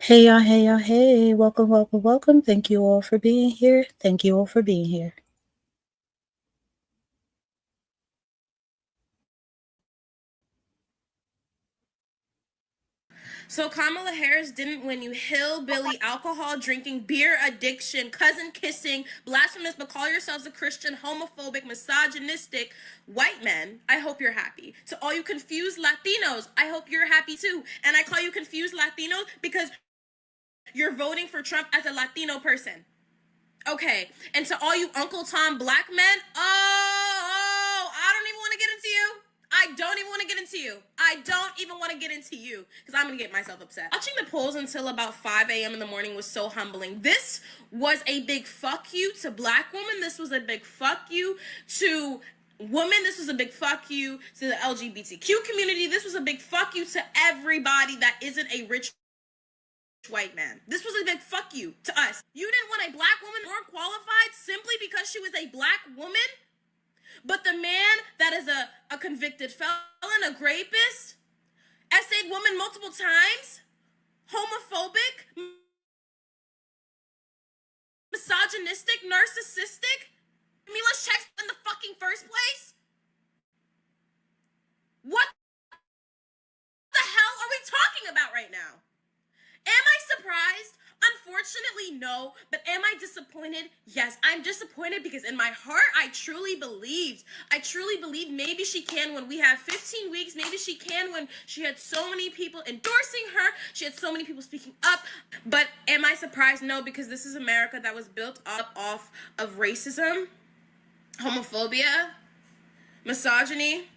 Hey y'all, hey y'all, hey. Welcome, welcome, welcome. Thank you all for being here. Thank you all for being here. So Kamala Harris didn't win you hillbilly, alcohol drinking, beer addiction, cousin kissing, blasphemous, but call yourselves a Christian, homophobic, misogynistic white men. I hope you're happy. To all you confused Latinos, I hope you're happy too. And I call you confused Latinos because you're voting for Trump as a Latino person. Okay. And to all you Uncle Tom black men, I don't even want to get into you. I don't even want to get into you. I don't even want to get into you because I'm going to get myself upset. Watching the polls until about 5 a.m. in the morning was so humbling. This was a big fuck you to black women. This was a big fuck you to women. This was a big fuck you to the LGBTQ community. This was a big fuck you to everybody that isn't a rich white man. This was a big fuck you to us. You didn't want a black woman more qualified simply because she was a black woman? But the man that is a convicted felon, a rapist, essayed woman multiple times, homophobic, misogynistic, narcissistic, Mila's checks in the fucking first place? What the hell are we talking about right now? Am I surprised? Unfortunately, no. But am I disappointed? Yes, I'm disappointed because in my heart, I truly believed maybe she can when we have 15 weeks. Maybe she can when she had so many people endorsing her. She had so many people speaking up. But am I surprised? No, because this is America that was built up off of racism, homophobia, misogyny.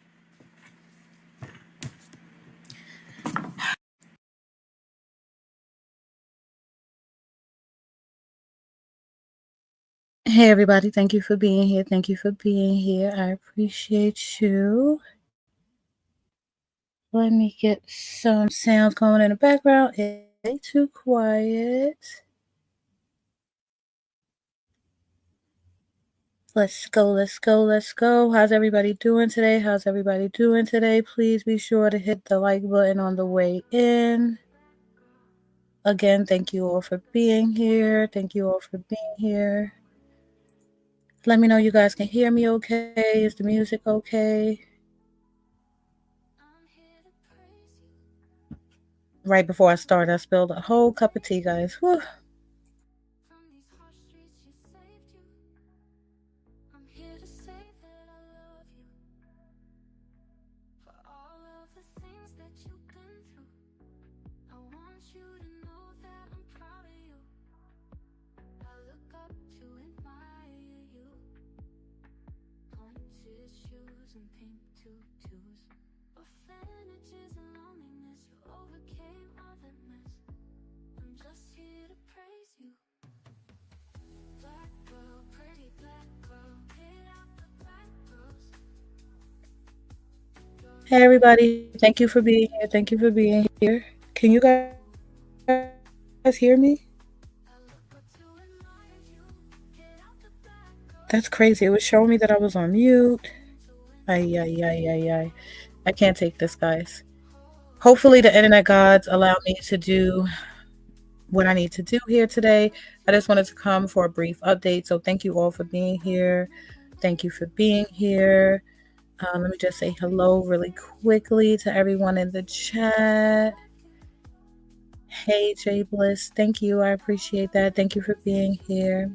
Hey everybody, thank you for being here. Thank you for being here. I appreciate you. Let me get some sounds going in the background. It's way too quiet. Let's go, let's go, let's go. How's everybody doing today? How's everybody doing today? Please be sure to hit the like button on the way in. Again, thank you all for being here. Thank you all for being here. Let me know you guys can hear me okay. Is the music okay? Right before I start, I spilled a whole cup of tea, guys. Whew. Hey everybody, thank you for being here. Thank you for being here. Can you guys hear me? That's crazy. It was showing me that I was on mute. Ay. I can't take this, guys. Hopefully the internet gods allow me to do what I need to do here today. I just wanted to come for a brief update. So thank you all for being here. Thank you for being here. Let me just say hello really quickly to everyone in the chat. Hey, Jay Bliss. Thank you. I appreciate that. Thank you for being here.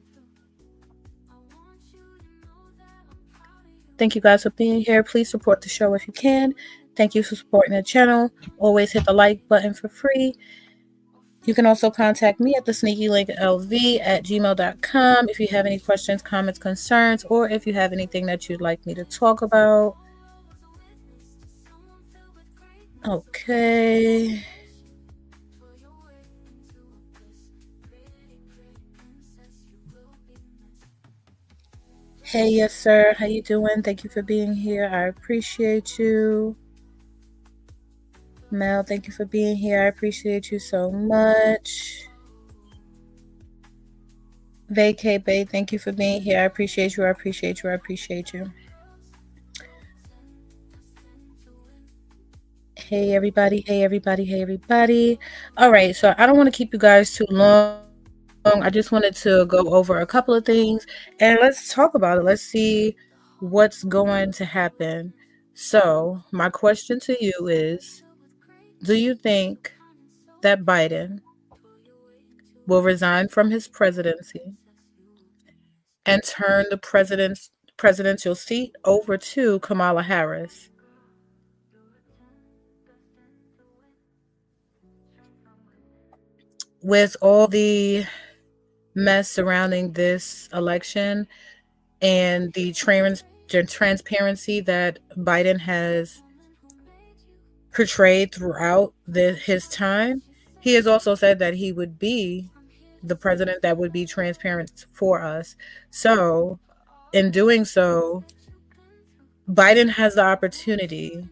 Thank you guys for being here. Please support the show if you can. Thank you for supporting the channel. Always hit the like button for free. You can also contact me at the sneakylinklv@gmail.com if you have any questions, comments, concerns, or if you have anything that you'd like me to talk about. Okay. Hey, yes, sir. How you doing? Thank you for being here. I appreciate you. Mel, thank you for being here. I appreciate you so much. Vacay Bay, thank you for being here. I appreciate you. I appreciate you. I appreciate you. Hey everybody, hey everybody, hey everybody. All right, so I don't want to keep you guys too long. I just wanted to go over a couple of things and let's talk about it. Let's see what's going to happen. So, my question to you is, do you think that Biden will resign from his presidency and turn the presidential seat over to Kamala Harris? With all the mess surrounding this election and the transparency that Biden has portrayed throughout his time, he has also said that he would be the president that would be transparent for us. So, in doing so, Biden has the opportunity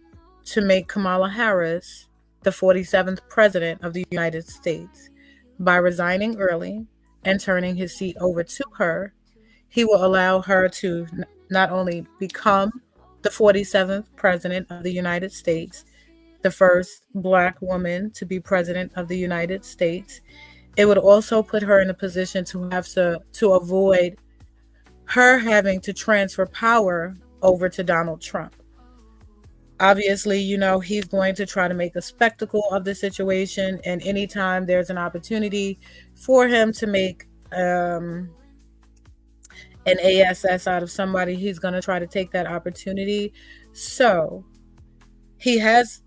to make Kamala Harris the 47th president of the United States by resigning early and turning his seat over to her. He will allow her to not only become the 47th president of the United States, the first Black woman to be president of the United States, it would also put her in a position to to avoid her having to transfer power over to Donald Trump. Obviously, he's going to try to make a spectacle of the situation, and anytime there's an opportunity for him to make an ASS out of somebody, he's going to try to take that opportunity. So he has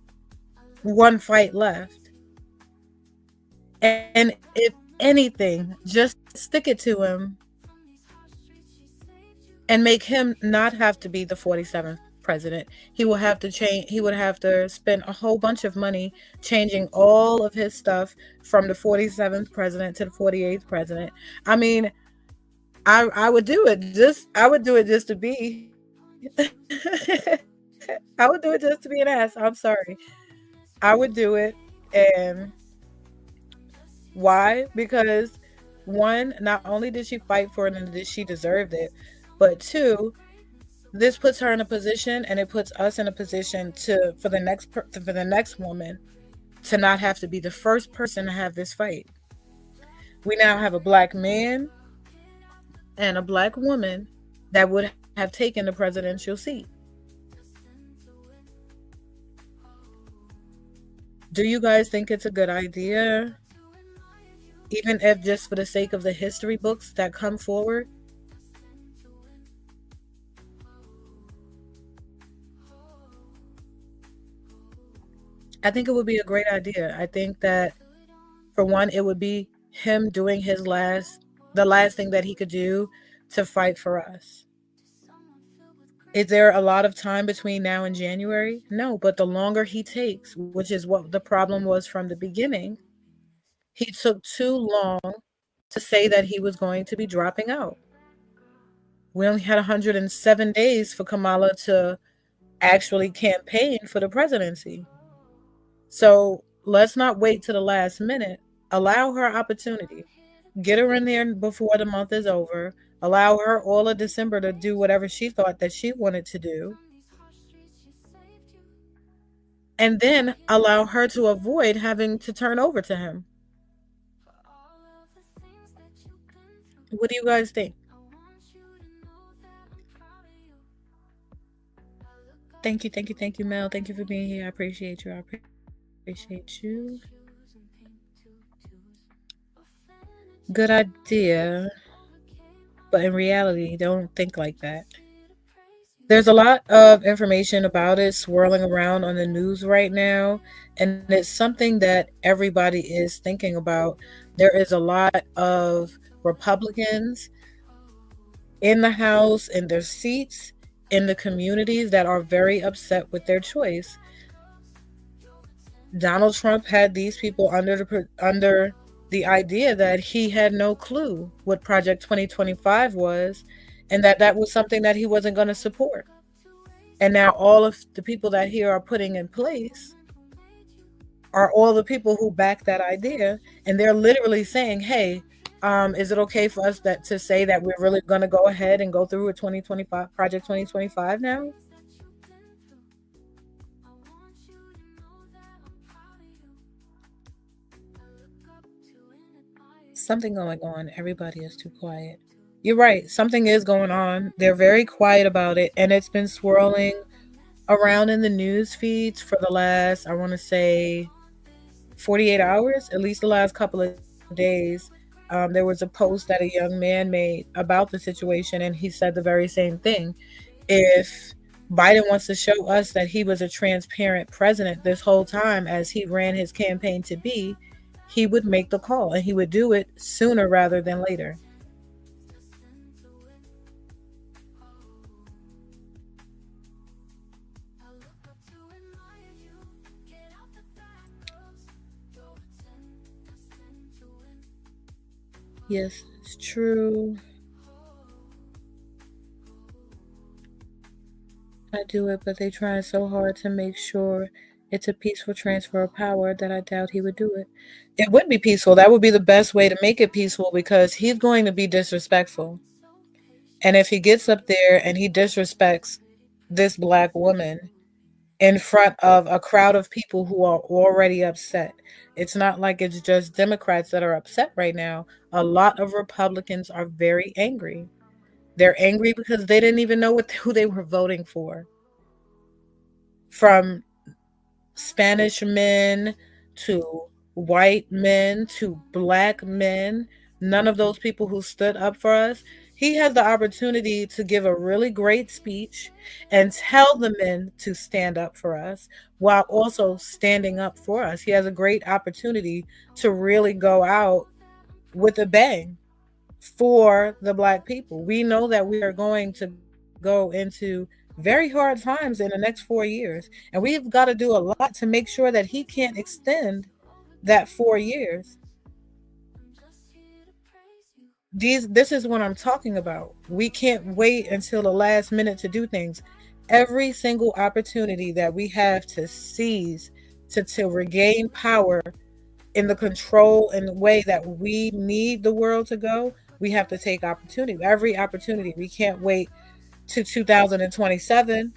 one fight left. And if anything, just stick it to him and make him not have to be the 47th president. He will have to change. He would have to spend a whole bunch of money changing all of his stuff from the 47th president to the 48th president. I mean, I would do it. I would do it just to be. I would do it just to be an ass. I'm sorry. I would do it. And why? Because one, not only did she fight for it and did she deserved it, but two, this puts her in a position, and it puts us in a position for the next woman to not have to be the first person to have this fight. We now have a Black man and a Black woman that would have taken the presidential seat. Do you guys think it's a good idea? Even if just for the sake of the history books that come forward? I think it would be a great idea. I think that, for one, it would be him doing the last thing that he could do to fight for us. Is there a lot of time between now and January? No, but the longer he takes, which is what the problem was from the beginning, he took too long to say that he was going to be dropping out. We only had 107 days for Kamala to actually campaign for the presidency. So let's not wait to the last minute. Allow her opportunity. Get her in there before the month is over. Allow her all of December to do whatever she thought that she wanted to do. And then allow her to avoid having to turn over to him. What do you guys think? Thank you, Mel. Thank you for being here. I appreciate you. I appreciate you. Good idea. But in reality, don't think like that. There's a lot of information about it swirling around on the news right now, and it's something that everybody is thinking about. There is a lot of Republicans in the House, in their seats, in the communities that are very upset with their choice. Donald Trump had these people under the idea that he had no clue what Project 2025 was, and that was something that he wasn't going to support. And now all of the people that he are putting in place are all the people who back that idea, and they're literally saying, hey, is it okay for us to say that we're really going to go ahead and go through with 2025 Project 2025 now? something going on. Everybody is too quiet. You're right. Something is going on. They're very quiet about it, and it's been swirling around in the news feeds for the last, I want to say, 48 hours, at least the last couple of days. There was a post that a young man made about the situation, and he said the very same thing. If Biden wants to show us that he was a transparent president this whole time as he ran his campaign to be, he would make the call and he would do it sooner rather than later. Yes, it's true. I do it, but they trying so hard to make sure it's a peaceful transfer of power that I doubt he would do it. It would be peaceful. That would be the best way to make it peaceful because he's going to be disrespectful. And if he gets up there and he disrespects this black woman in front of a crowd of people who are already upset, it's not like it's just Democrats that are upset right now. A lot of Republicans are very angry. They're angry because they didn't even know who they were voting for. From Spanish men to white men to black men, none of those people who stood up for us. He has the opportunity to give a really great speech and tell the men to stand up for us while also standing up for us. He has a great opportunity to really go out with a bang for the black people. We know that we are going to go into very hard times in the next 4 years, and we've got to do a lot to make sure that he can't extend that 4 years. This is what I'm talking about. We can't wait until the last minute to do things. Every single opportunity that we have to seize to regain power in the control and the way that we need the world to go, we have to take opportunity. Every opportunity. We can't wait to 2027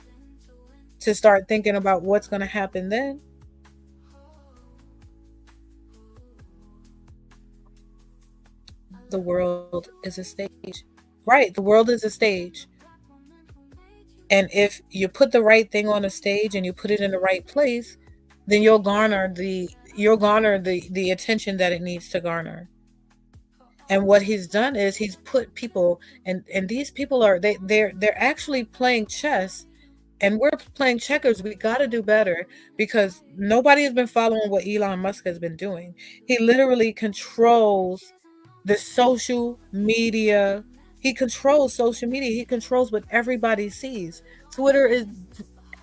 to start thinking about what's going to happen then. The world is a stage. Right, the world is a stage. And if you put the right thing on a stage and you put it in the right place, then you'll garner the attention that it needs to garner. And what he's done is he's put people, and these people are they're actually playing chess, and we're playing checkers. We got to do better because nobody has been following what Elon Musk has been doing. He literally controls the social media. He controls social media. He controls what everybody sees. Twitter is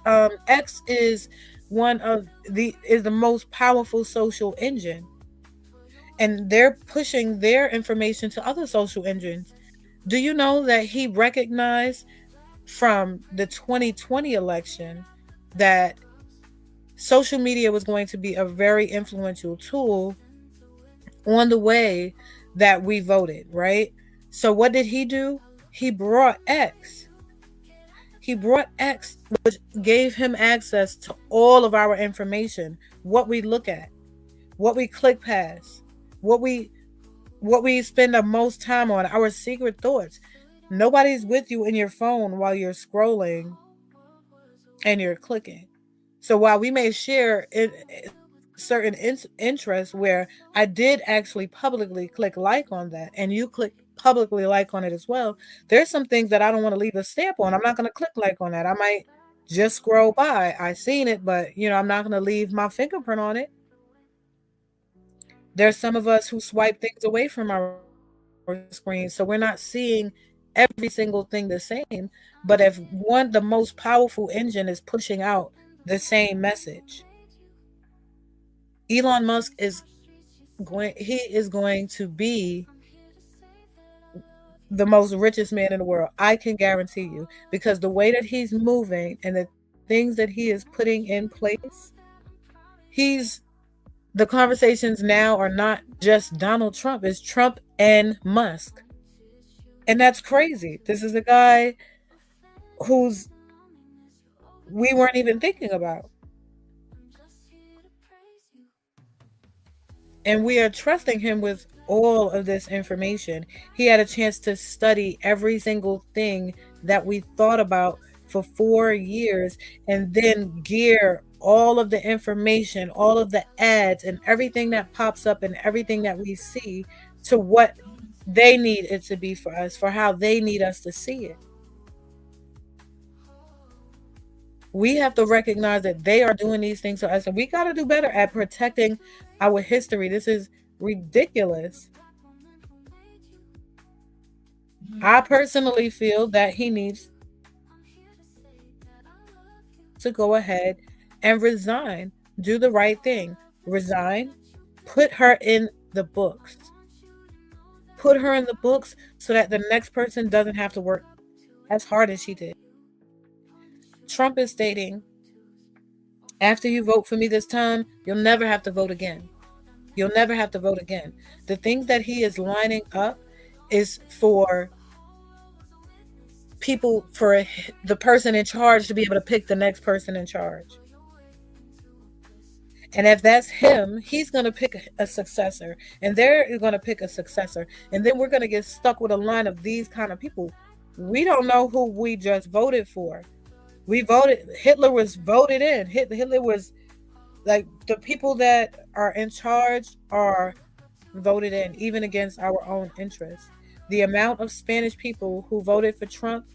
X is one of the is the most powerful social engine, and they're pushing their information to other social engines. Do you know that he recognized from the 2020 election that social media was going to be a very influential tool on the way that we voted, right? So what did he do? He brought X. He brought X, which gave him access to all of our information, what we look at, what we click past, what we spend the most time on, our secret thoughts. Nobody's with you in your phone while you're scrolling and you're clicking. So while we may share certain interests where I did actually publicly click like on that and you click publicly like on it as well, there's some things that I don't want to leave a stamp on. I'm not going to click like on that. I might just scroll by. I seen it, but I'm not going to leave my fingerprint on it. There's some of us who swipe things away from our screen, so we're not seeing every single thing the same. But if the most powerful engine is pushing out the same message, Elon Musk is going to be the most richest man in the world. I can guarantee you, because the way that he's moving and the things that he is putting in place, he's the conversations now are not just Donald Trump, it's Trump and Musk. And that's crazy. This is a guy who's we weren't even thinking about. And we are trusting him with all of this information. He had a chance to study every single thing that we thought about for 4 years and then gear all of the information, all of the ads, and everything that pops up and everything that we see to what they need it to be for us, for how they need us to see it. We have to recognize that they are doing these things to us, and we got to do better at protecting our history. This is ridiculous. I personally feel that he needs to go ahead and resign. Do the right thing. Resign. Put her in the books. Put her in the books so that the next person doesn't have to work as hard as she did. Trump is stating, after you vote for me this time, you'll never have to vote again. You'll never have to vote again. The things that he is lining up is for people, for the person in charge to be able to pick the next person in charge. And if that's him, he's going to pick a successor, and they're going to pick a successor. And then we're going to get stuck with a line of these kind of people. We don't know who we just voted for. Hitler was voted in. Hitler was, like, the people that are in charge are voted in, even against our own interests. The amount of Spanish people who voted for Trump,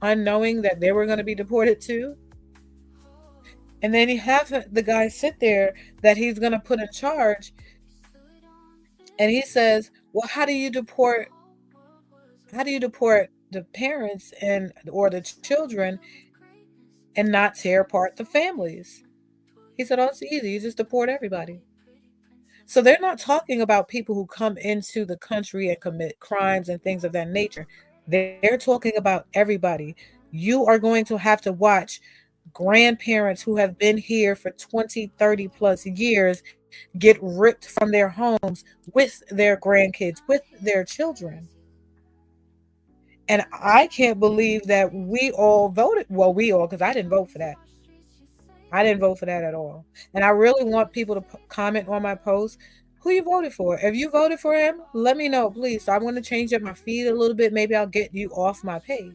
unknowing that they were going to be deported too. And then you have the guy sit there that he's going to put in charge, and he says, well, how do you deport the parents and or the children and not tear apart the families? He said, oh, it's easy. You just deport everybody. So they're not talking about people who come into the country and commit crimes and things of that nature. They're talking about everybody. You are going to have to watch grandparents who have been here for 20, 30 plus years get ripped from their homes with their grandkids, with their children. And I can't believe that we all voted. Well, we all, because I didn't vote for that. I didn't vote for that at all. And I really want people to comment on my post who you voted for. If you voted for him, let me know, please. So I want to change up my feed a little bit. Maybe I'll get you off my page.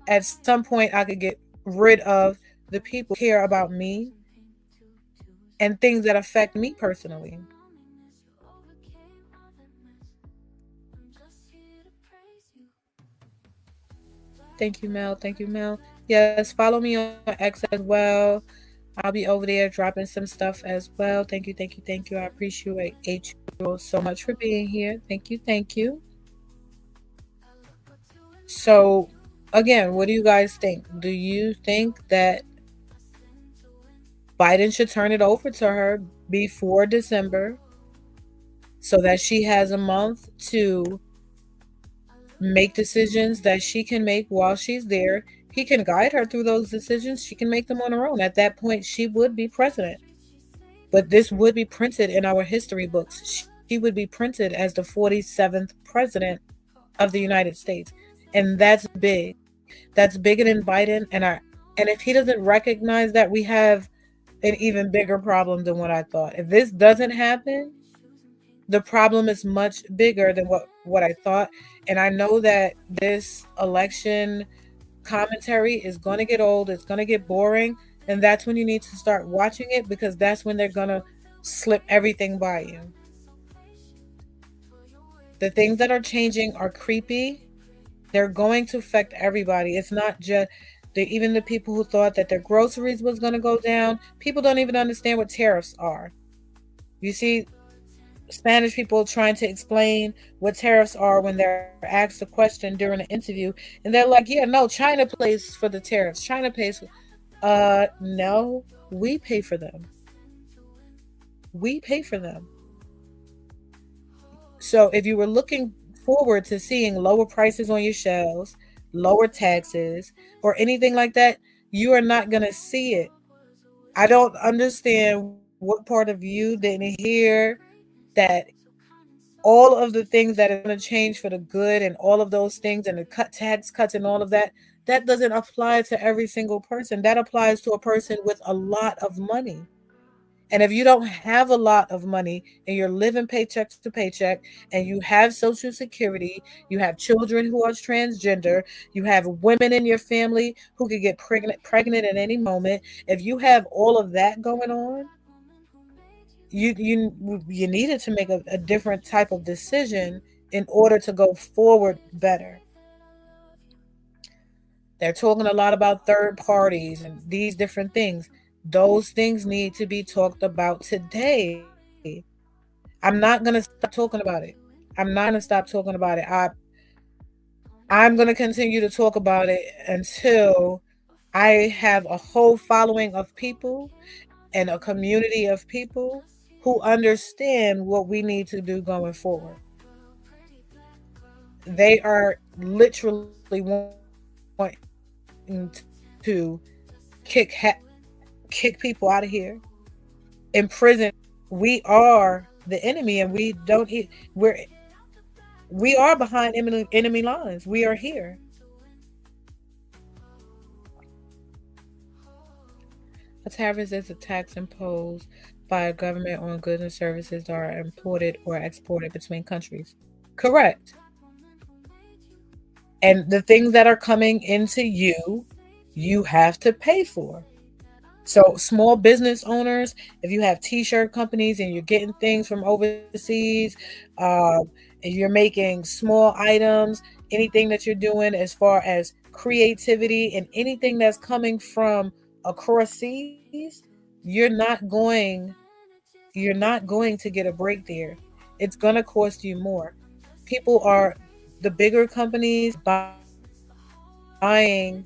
At some point, I could get rid of the people who care about me and things that affect me personally. Thank you, Mel. Thank you, Mel. Yes, follow me on X as well. I'll be over there dropping some stuff as well. Thank you, thank you, thank you. I appreciate you so much for being here. Thank you, thank you. So, again, what do you guys think? Do you think that Biden should turn it over to her before December so that she has a month to make decisions that she can make while she's there? He can guide her through those decisions. She can make them on her own. At that point, she would be president. But this would be printed in our history books. She would be printed as the 47th president of the United States. And that's big. That's bigger than Biden. And if he doesn't recognize that, we have an even bigger problem than what I thought. If this doesn't happen, the problem is much bigger than what I thought. And I know that this election commentary is going to get old. It's going to get boring. And that's when you need to start watching it, because that's when they're going to slip everything by you. The things that are changing are creepy. They're going to affect everybody. It's not just even the people who thought that their groceries was going to go down. People don't even understand what tariffs are. You see Spanish people trying to explain what tariffs are when they're asked a question during an interview, and they're like, yeah, no, China pays for the tariffs. China pays for, no, we pay for them. We pay for them. So if you were looking forward to seeing lower prices on your shelves, lower taxes, or anything like that, you are not going to see it. I don't understand what part of you didn't hear that all of the things that are going to change for the good and all of those things and the tax cuts and all of that, that doesn't apply to every single person. That applies to a person with a lot of money. And if you don't have a lot of money and you're living paycheck to paycheck and you have social security, you have children who are transgender, you have women in your family who could get pregnant at any moment, if you have all of that going on, you needed to make a different type of decision in order to go forward better. They're talking a lot about third parties and these different things. Those things need to be talked about today. I'm not going to stop talking about it. I'm not going to stop talking about it. I'm going to continue to talk about it until I have a whole following of people and a community of people who understand what we need to do going forward. They are literally wanting to kick kick people out of here, imprison people. We are the enemy, and we are behind enemy lines. We are here. A tariff is a tax imposed by a government on goods and services that are imported or exported between countries. Correct. And the things that are coming into you, you have to pay for. So, small business owners, if you have t-shirt companies and you're getting things from overseas, um, and you're making small items, anything that you're doing as far as creativity and anything that's coming from across seas, you're not going you're not going to get a break there. It's going to cost you more. People are The bigger companies are buying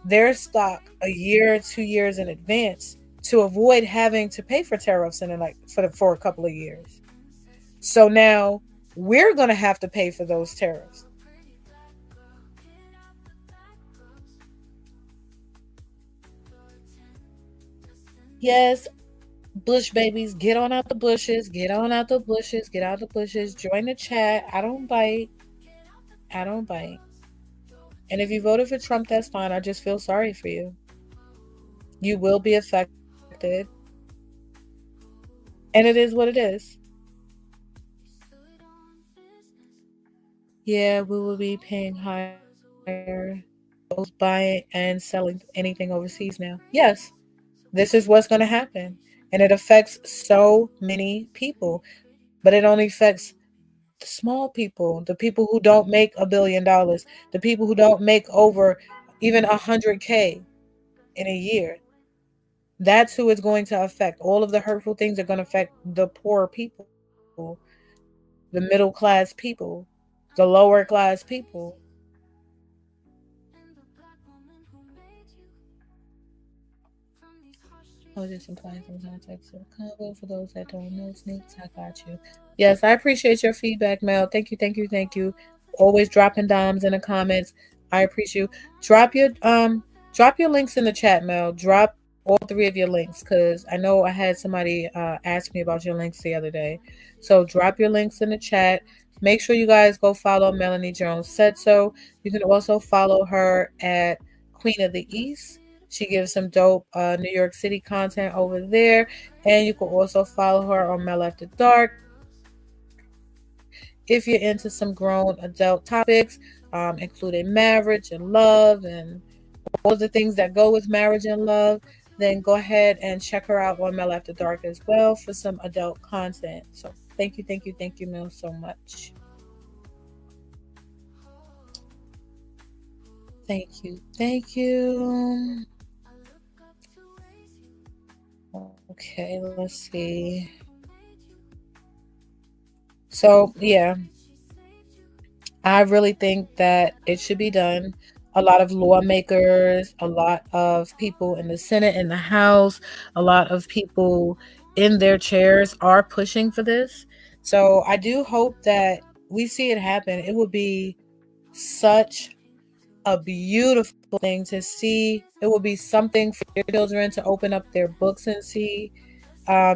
their stock a year, 2 years in advance to avoid having to pay for tariffs in like for a couple of years. So now we're going to have to pay for those tariffs. Yes, bush babies, get on out the bushes, get on out the bushes, get out the bushes, join the chat. I don't bite. I don't bite. And if you voted for Trump, that's fine. I just feel sorry for you. You will be affected, and it is what it is. Yeah, we will be paying higher those buying and selling anything overseas now. Yes, this is what's going to happen. And it affects so many people, but it only affects the small people, the people who don't make $1 billion, the people who don't make over even 100K in a year. That's who it's going to affect. All of the hurtful things are going to affect the poor people, the middle class people, the lower class people. Oh, just implying some context of Congo for those that don't know snakes. I got you. Yes, I appreciate your feedback, Mel. Thank you, thank you, thank you. Always dropping dimes in the comments. I appreciate you. Drop your um drop your links in the chat, Mel. Drop all three of your links because I know I had somebody ask me about your links the other day. So drop your links in the chat. Make sure you guys go follow Melanie Jones Said So. You can also follow her at Queen of the East. She gives some dope New York City content over there. And you can also follow her on Mel After Dark if you're into some grown adult topics, including marriage and love and all of the things that go with marriage and love. Then go ahead and check her out on Mel After Dark as well for some adult content. So thank you, Mel, so much. Thank you. Okay, let's see. So, yeah, I really think that it should be done. A lot of lawmakers, a lot of people in the Senate and the House, a lot of people in their chairs are pushing for this. So I do hope that we see it happen. It would be such a beautiful thing to see. It would be something for your children to open up their books and see.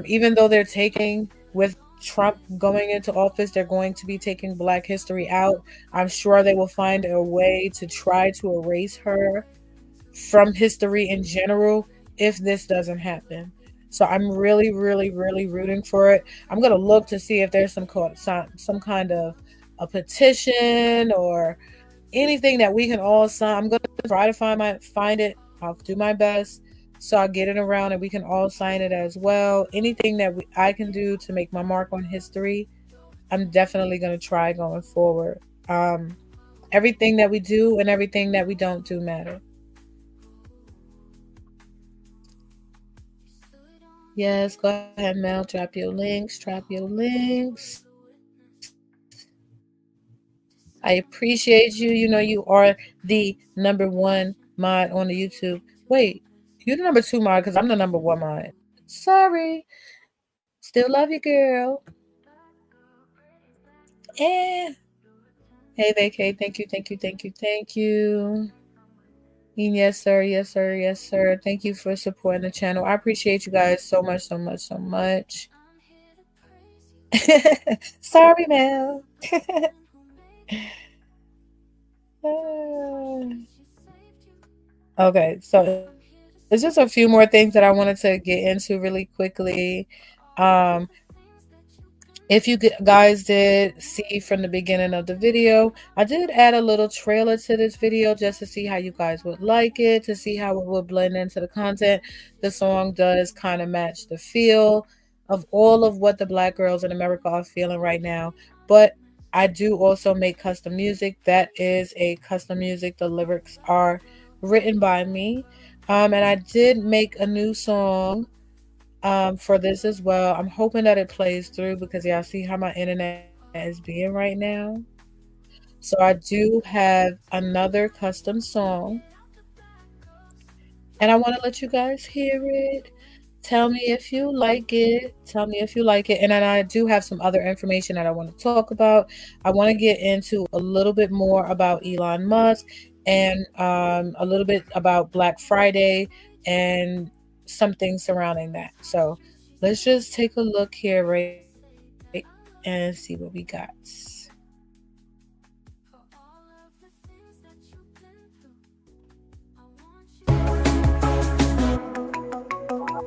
Even though they're taking, with Trump going into office, they're going to be taking Black history out. I'm sure they will find a way to try to erase her from history in general if this doesn't happen. So I'm really, really, really rooting for it. I'm gonna look to see if there's some kind of a petition or anything that we can all sign. I'm gonna try to find it. I'll do my best so I'll get it around and we can all sign it as well. Anything that I can do to make my mark on history, I'm definitely gonna try going forward. Everything that we do and everything that we don't do matter. Yes, go ahead, Mel. Drop your links. Drop your links. I appreciate you. You know, you are the #1 mod on the YouTube. Wait, you're the #2 mod because I'm the #1 mod. Sorry. Still love you, girl. Eh. Hey, Vacay. Thank you, thank you, thank you, thank you. Yes, sir. Yes, sir. Yes, sir. Thank you for supporting the channel. I appreciate you guys so much, so much, so much. Sorry, Mel. Okay, so there's just a few more things that I wanted to get into really quickly. If you guys did see from the beginning of the video, I did add a little trailer to this video just to see how you guys would like it, to see how it would blend into the content. The song does kind of match the feel of all of what the Black girls in America are feeling right now. But I do also make custom music. That is a custom music. The lyrics are written by me. And I did make a new song for this as well. I'm hoping that it plays through because y'all see how my internet is being right now. So I do have another custom song and I want to let you guys hear it. Tell me if you like it. Tell me if you like it. And then I do have some other information that I want to talk about. I want to get into a little bit more about Elon Musk and a little bit about Black Friday and something surrounding that. So let's just take a look here, right, and see what we got.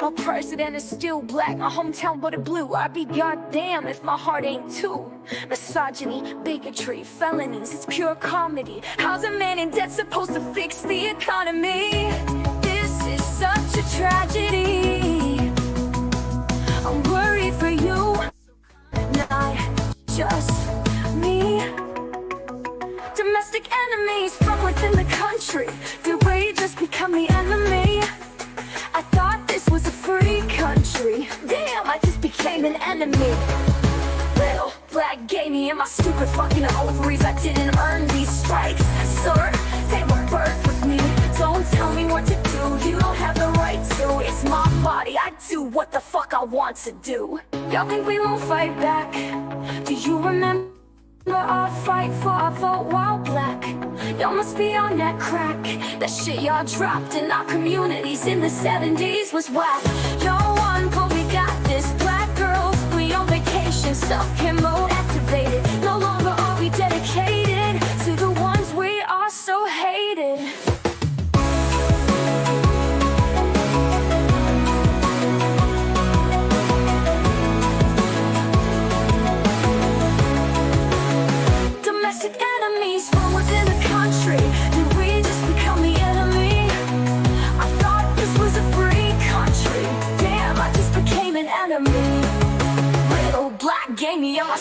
My president is still black, my hometown voted blue. I'd be goddamn if my heart ain't too. Misogyny, bigotry, felonies, it's pure comedy. How's a man in debt supposed to fix the economy? This is such a tragedy. I'm worried for you, not just me. Domestic enemies from within the country. Did we just become the enemy? I thought this was a free country. Damn, I just became an enemy. Little black gave me in my stupid fucking ovaries. I didn't earn these strikes, sir. They were birthed with me. Don't tell me what to do. You don't have the right to. It's my body. I do what the fuck I want to do. Y'all think we won't fight back? Do you remember our fight for our vote while black? Y'all must be on that crack. That shit y'all dropped in our communities in the 70s was whack. Y'all won, but we got this. Black girls, we on vacation. Self-care mode activated. No longer are we dedicated to the ones we are so hated. Domestic enemies from within the country. Did we just become the enemy? I thought this was a free country. Damn, I just became an enemy. Little black gave me on my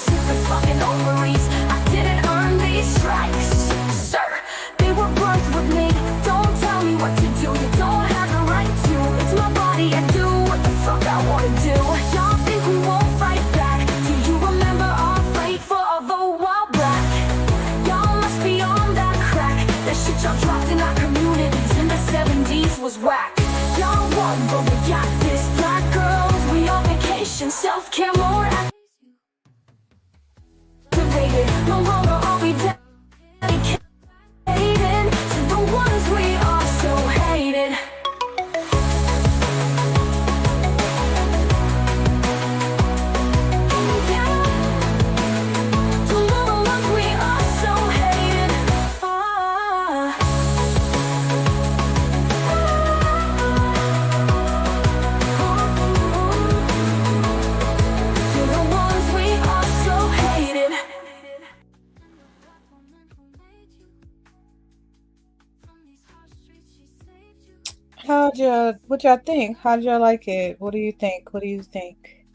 What y'all think? How'd y'all like it? What do you think? What do you think?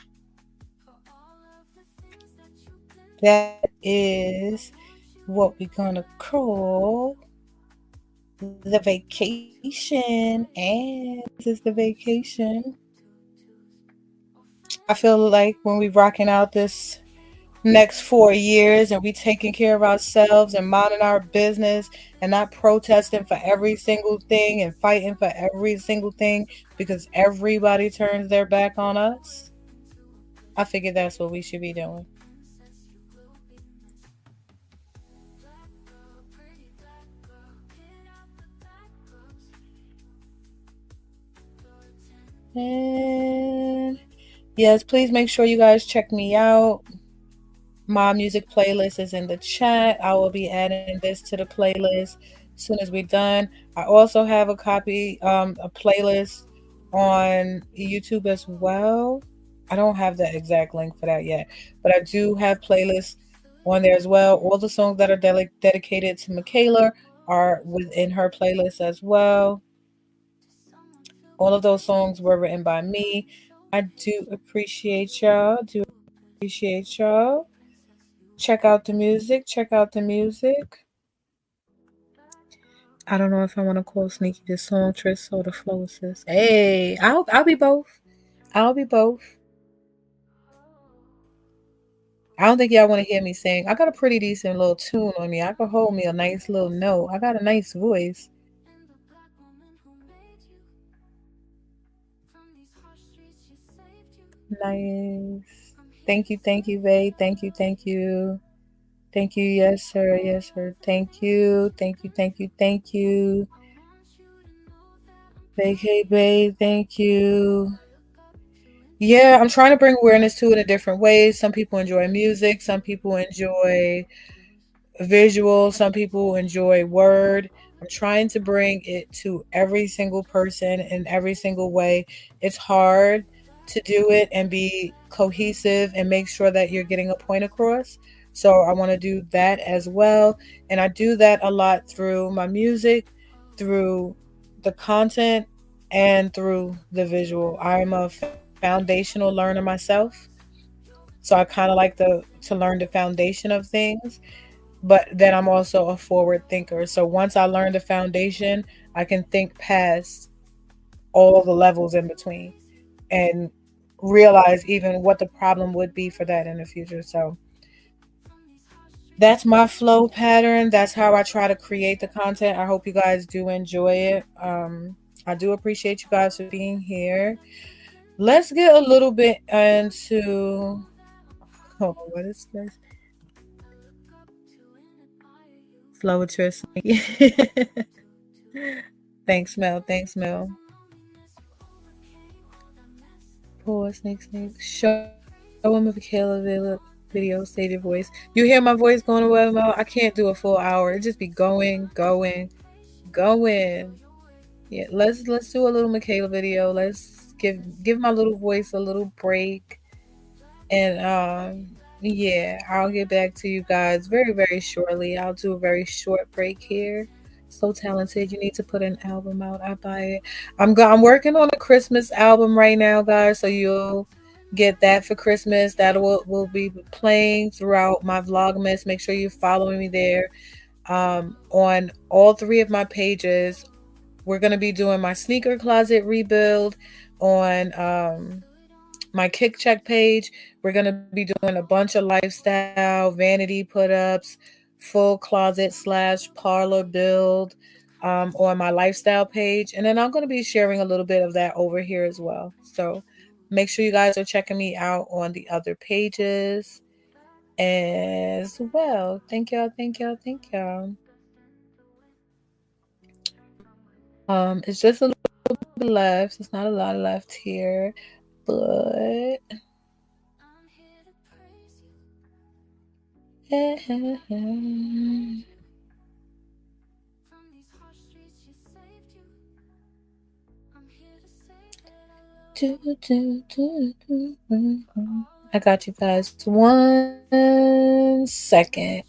That is what we're gonna call the vacation. And this is the vacation. I feel like when we rocking out this next 4 years and we taking care of ourselves and minding our business and not protesting for every single thing and fighting for every single thing because everybody turns their back on us, I figure that's what we should be doing. And yes, please make sure you guys check me out. My music playlist is in the chat. I will be adding this to the playlist as soon as we're done. I also have a playlist on YouTube as well. I don't have the exact link for that yet, but I do have playlists on there as well. All the songs that are dedicated to Michaela are within her playlist as well. All of those songs were written by me. I do appreciate y'all. Do appreciate y'all. Check out the music. Check out the music. I don't know if I want to call Sneaky the songstress or the flowist. Hey, I'll be both. I'll be both. I don't think y'all want to hear me sing. I got a pretty decent little tune on me. I can hold me a nice little note. I got a nice voice. Nice. Thank you, Vay. Thank you, thank you. Thank you, yes, sir, yes, sir. Thank you, thank you, thank you, thank you. Vacay Bay, thank you. Yeah, I'm trying to bring awareness to it in different ways. Some people enjoy music, some people enjoy visual, some people enjoy word. I'm trying to bring it to every single person in every single way. It's hard to do it and be cohesive and make sure that you're getting a point across. So I want to do that as well. And I do that a lot through my music, through the content, and through the visual. I'm a foundational learner myself. So I kind of like to learn the foundation of things, but then I'm also a forward thinker. So once I learn the foundation, I can think past all the levels in between and realize even what the problem would be for that in the future. So that's my flow pattern. That's how I try to create the content. I hope you guys do enjoy it. I do appreciate you guys for being here. Let's get a little bit into, oh, what is this? Flowatress. Thanks, Mel. Thanks, Mel. Poor snake. Show him a video, save your voice. You hear my voice going away, Mel? I can't do a full hour. It just be going. Yeah, let's do a little Michaela video. Let's give my little voice a little break. And yeah, I'll get back to you guys very shortly. I'll do a very short break here. So talented. You need to put an album out. I buy it. I'm working on a Christmas album right now, guys. So you'll get that for Christmas. That will be playing throughout my Vlogmas. Make sure you follow me there. On all three of my pages, we're gonna be doing my sneaker closet rebuild on my kick check page. We're going to be doing a bunch of lifestyle, vanity put ups, full closet slash parlor build on my lifestyle page. And then I'm going to be sharing a little bit of that over here as well. So make sure you guys are checking me out on the other pages as well. Thank y'all. Thank y'all. Thank y'all. It's just a little bit left. It's not a lot left here, but I got you guys. 1 second.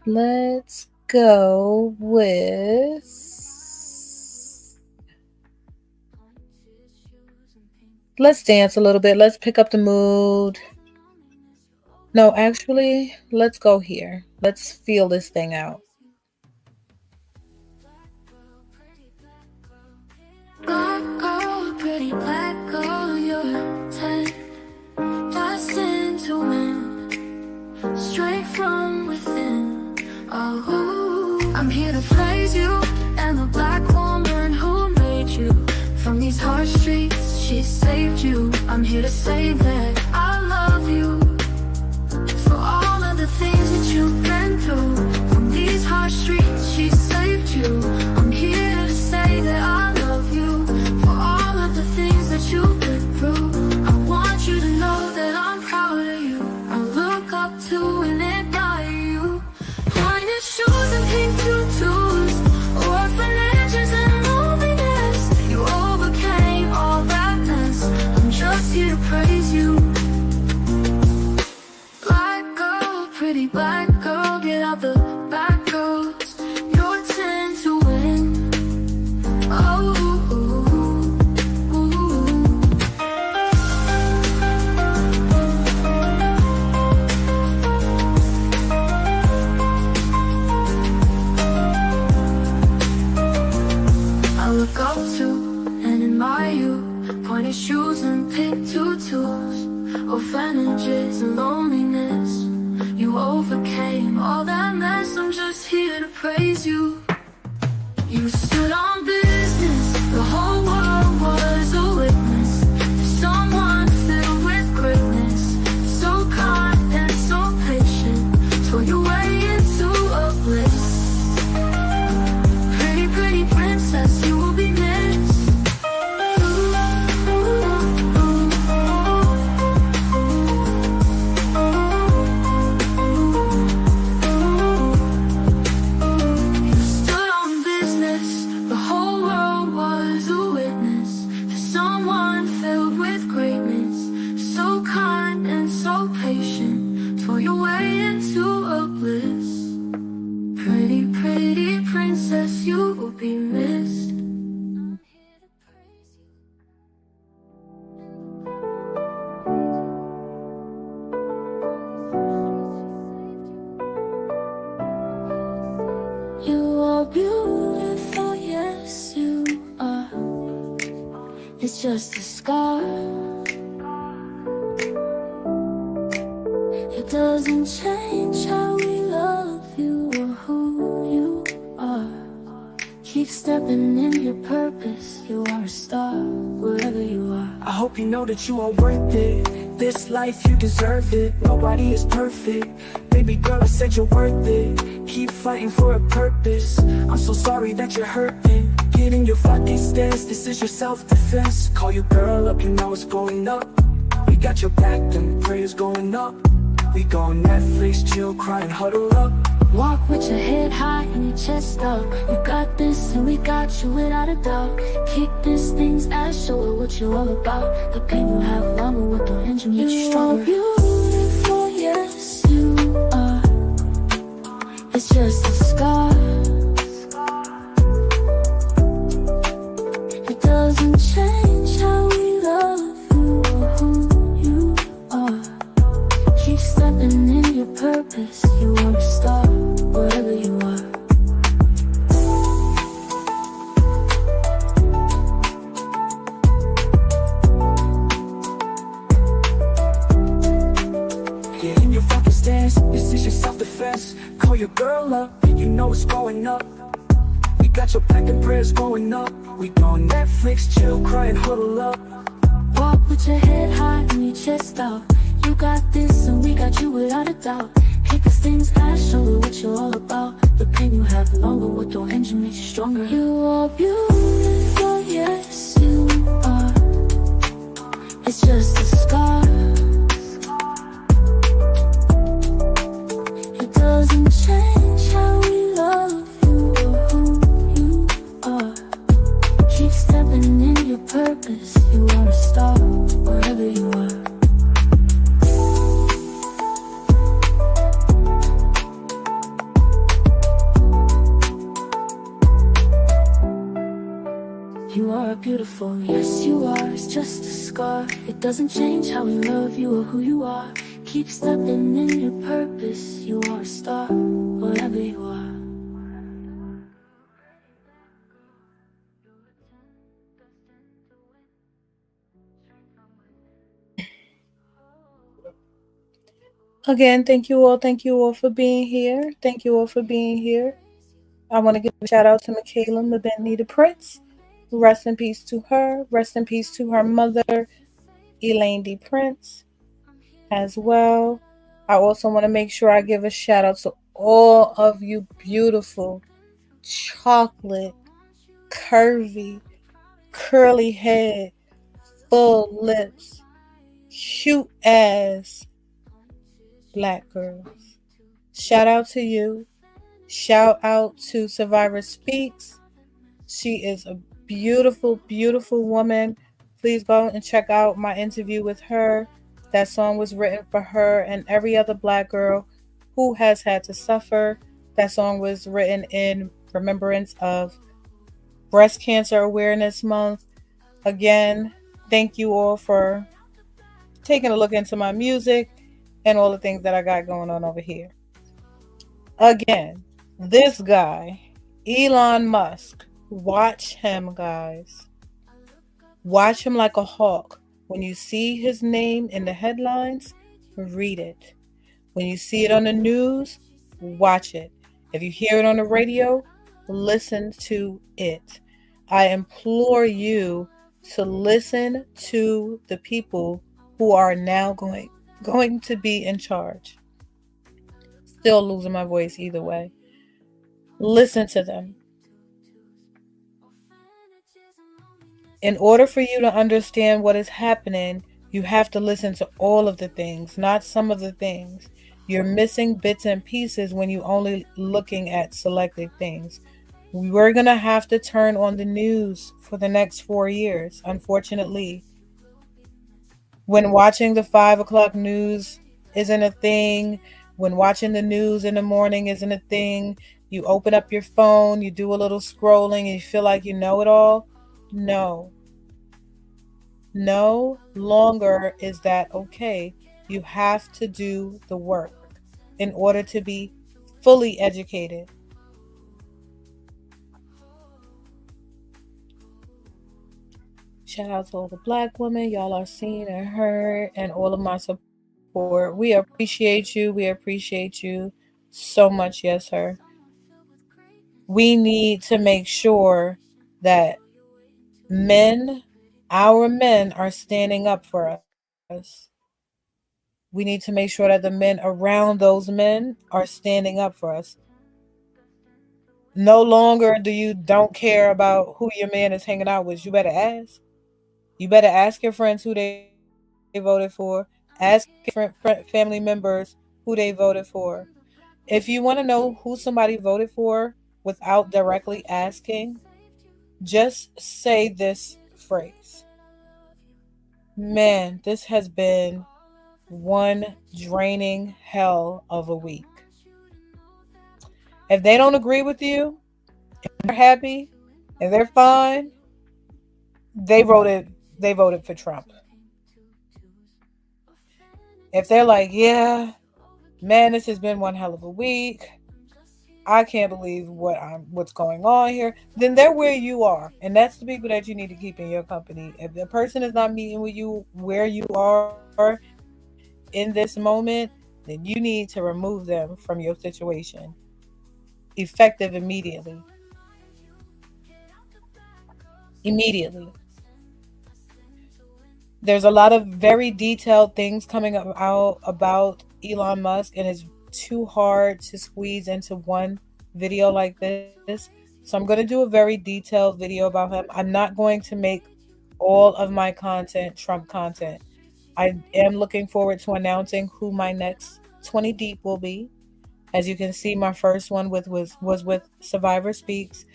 Let's go with. Let's dance a little bit. Let's pick up the mood. No, actually, let's go here. Let's feel this thing out. Black girl, pretty black girl, you're 10. Destined to win, straight from within. Oh, I'm here to praise you and the black woman who made you. From these hard streets, she saved you. I'm here to say that I love you for all of the things that you've been through. From these hard streets, she saved you. I'm here to say that I love you for all of the things that you've been through. I want you to know that I'm proud of you. I look up to and admire you. Pointed shoes and pink tutus, orphanages and loneliness. You overcame all that mess. I'm just here to praise you. Black girl, pretty black girl, get out the back girls. You're 10 to win. Oh, I look up to and admire you. Pointed shoes and pink tutus, orphanages and loneliness. You overcame all that mess. I'm just here to praise you. You stood on business. The whole world was a witness to someone filled with greatness. So kind and so patient, tore your way into a bliss. Pretty, pretty princess, you will be missed. You stood on business. The whole world was a witness to someone filled with greatness. So kind and so patient, tore your way into a bliss. Pretty, pretty princess, you will be missed. You are beautiful, yes you are. It's just a scar. It doesn't change how we love you or who you are. Keep stepping in your purpose. You are a star wherever you are. I hope you know that you are worth it. This life, you deserve it. Nobody is perfect. Baby girl, I said you're worth it. Keep fighting for a purpose. I'm so sorry that you're hurting. Get in your fucking stance, this is your self-defense. Call your girl up, you know it's going up. We got your back, them prayers going up. We go on Netflix, chill, cry and huddle up. Walk with your head high and your chest up. You got this and we got you without a doubt. Kick these things ass, show her what you're all about. The pain you have longer with the engine makes you stronger. You are beautiful, yes you are. It's just a scar. It doesn't change how we love you or who you are. Keep stepping in your purpose. You are a star wherever you are. Get in your fucking stance, this is your self-defense. Call your girl up, you know it's going up. We got your back and prayers going up. We go on Netflix, chill, cry and huddle up. Walk with your head high and your chest out. You got this and we got you without a doubt. Kick these things ass, show her what you're all about. The pain you have longer with your engine makes you stronger. You are beautiful, yes you are. It's just a scar. It doesn't change how we love you or who you are. Keep stepping in your purpose. You are a star wherever you are. You are a beautiful. Yes, you are. It's just a scar. It doesn't change how we love you or who you are. Keep stepping in your purpose. You are a star, whatever you are. Again, thank you all. Thank you all for being here. Thank you all for being here. I want to give a shout out to Michaela Benita Prince. Rest in peace to her. Rest in peace to her mother, Elaine D. Prince, as well. I also want to make sure I give a shout out to all of you beautiful, chocolate, curvy, curly head, full lips, cute ass black girls. Shout out to you. Shout out to Survivor Speaks. She is a beautiful, beautiful woman. Please go and check out my interview with her. That song was written for her and every other black girl who has had to suffer. That song was written in remembrance of Breast Cancer Awareness Month. Again, thank you all for taking a look into my music and all the things that I got going on over here. Again, this guy, Elon Musk, watch him, guys. Watch him like a hawk. When you see his name in the headlines, read it. When you see it on the news, watch it. If you hear it on the radio, listen to it. I implore you to listen to the people who are now going to be in charge. Still losing my voice either way. Listen to them. In order for you to understand what is happening, you have to listen to all of the things, not some of the things. You're missing bits and pieces when you only looking at selected things. We're going to have to turn on the news for the next 4 years, unfortunately. When watching the 5 o'clock news isn't a thing, when watching the news in the morning isn't a thing, you open up your phone, you do a little scrolling, and you feel like you know it all. No. No longer is that okay. You have to do the work in order to be fully educated. Shout out to all the black women. Y'all are seen and heard, and all of my support. We appreciate you. We appreciate you so much. Yes, sir. We need to make sure that men, our men, are standing up for us. We need to make sure that the men around those men are standing up for us. No longer do you don't care about who your man is hanging out with. You better ask. You better ask your friends who they voted for. Ask your family members who they voted for. If you want to know who somebody voted for without directly asking, just say this phrase. Man, this has been one draining hell of a week. If they don't agree with you, if they're happy, if they're fine, they voted for Trump. If they're like, yeah, man, this has been one hell of a week. I can't believe what's going on here. Then they're where you are, and that's the people that you need to keep in your company. If the person is not meeting with you where you are in this moment, then you need to remove them from your situation, effective immediately. Immediately. There's a lot of very detailed things coming out about Elon Musk, and it's too hard to squeeze into one video like this. So I'm going to do a very detailed video about him. I'm not going to make all of my content Trump content. I am looking forward to announcing who my next 20 Deep will be. As you can see, my first one was with Survivor Speaks.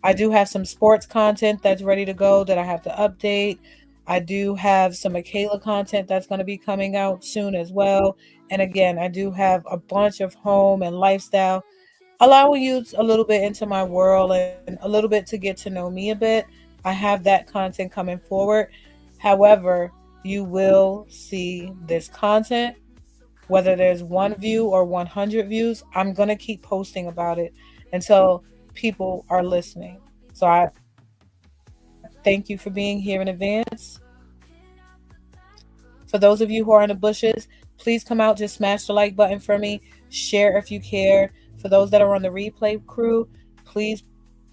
I do have some sports content that's ready to go that I have to update. I do have some Michaela content that's going to be coming out soon as well. And again, I do have a bunch of home and lifestyle, allowing you a little bit into my world and a little bit to get to know me a bit. I have that content coming forward. However, you will see this content, whether there's one view or 100 views. I'm going to keep posting about it until people are listening. So I thank you for being here in advance. For those of you who are in the bushes, please come out, just smash the like button for me. Share if you care. For those that are on the replay crew, please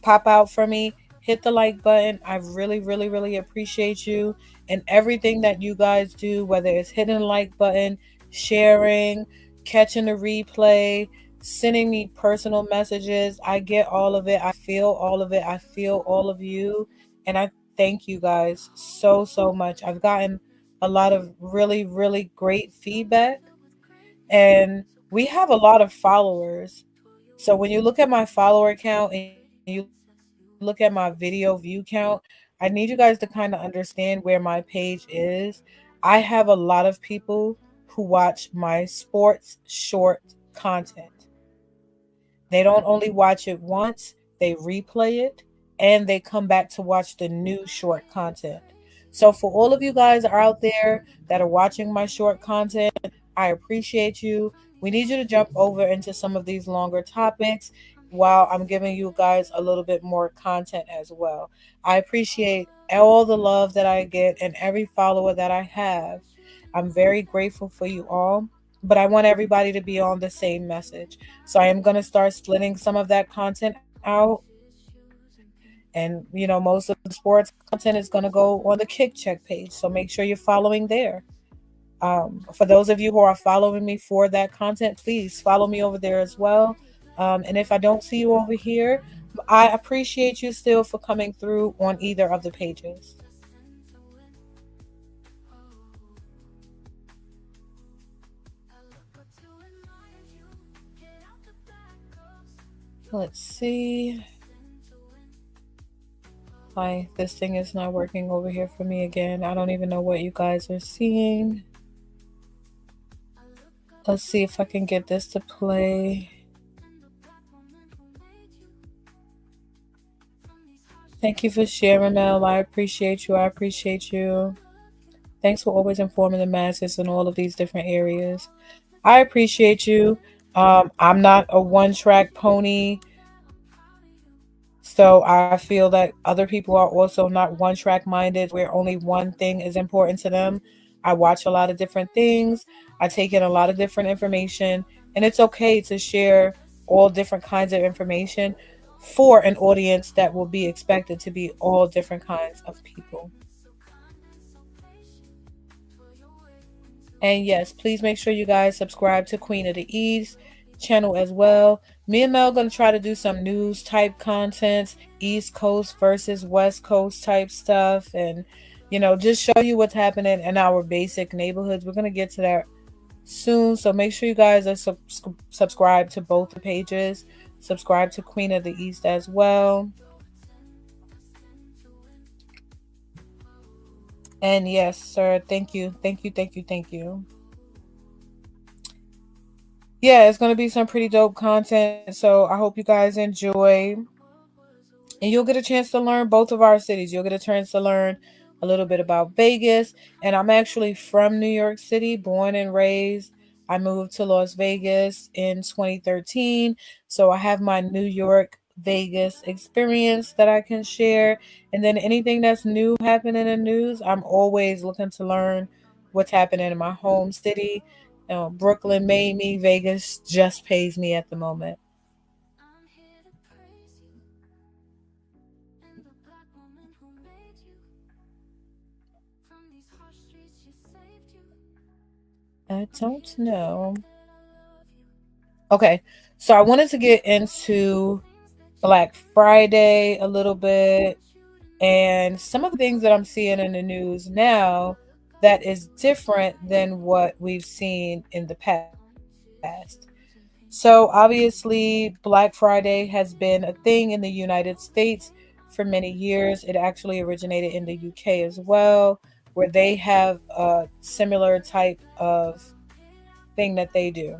pop out for me. Hit the like button. I really, really, really appreciate you and everything that you guys do, whether it's hitting the like button, sharing, catching the replay, sending me personal messages. I get all of it. I feel all of it. I feel all of you. And I thank you guys so, so much. I've gotten a lot of really, really great feedback. And we have a lot of followers. So when you look at my follower count and you look at my video view count, I need you guys to kind of understand where my page is. I have a lot of people who watch my sports short content. They don't only watch it once, they replay it, and they come back to watch the new short content. So, for all of you guys out there that are watching my short content, I appreciate you. We need you to jump over into some of these longer topics while I'm giving you guys a little bit more content as well. I appreciate all the love that I get and every follower that I have. I'm very grateful for you all, but I want everybody to be on the same message. So I am going to start splitting some of that content out. And, most of the sports content is going to go on the Kick Check page. So make sure you're following there. For those of you who are following me for that content, please follow me over there as well. And if I don't see you over here, I appreciate you still for coming through on either of the pages. Let's see. Hi, this thing is not working over here for me again. I don't even know what you guys are seeing. Let's see if I can get this to play. Thank you for sharing, Mel. I appreciate you. I appreciate you. Thanks for always informing the masses in all of these different areas. I appreciate you. I'm not a one track pony. So I feel that other people are also not one track minded, where only one thing is important to them. I watch a lot of different things. I take in a lot of different information, and it's okay to share all different kinds of information for an audience that will be expected to be all different kinds of people. And yes, please make sure you guys subscribe to Queen of the East channel as well. Me and Mel gonna try to do some news type contents, East Coast versus West Coast type stuff, and just show you what's happening in our basic neighborhoods. We're gonna get to that soon, so make sure you guys are subscribed to both the pages. Subscribe to Queen of the East as well. And yes, sir, thank you, thank you, thank you, thank you. Yeah, it's going to be some pretty dope content. So I hope you guys enjoy. And you'll get a chance to learn both of our cities. You'll get a chance to learn a little bit about Vegas. And I'm actually from New York City, born and raised. I moved to Las Vegas in 2013. So I have my New York Vegas experience that I can share. And then anything that's new happening in the news, I'm always looking to learn what's happening in my home city. Brooklyn made me, Vegas just pays me at the moment. I don't know. Okay, so I wanted to get into Black Friday a little bit and some of the things that I'm seeing in the news now that is different than what we've seen in the past. So, obviously, Black Friday has been a thing in the United States for many years. It actually originated in the UK as well, where they have a similar type of thing that they do.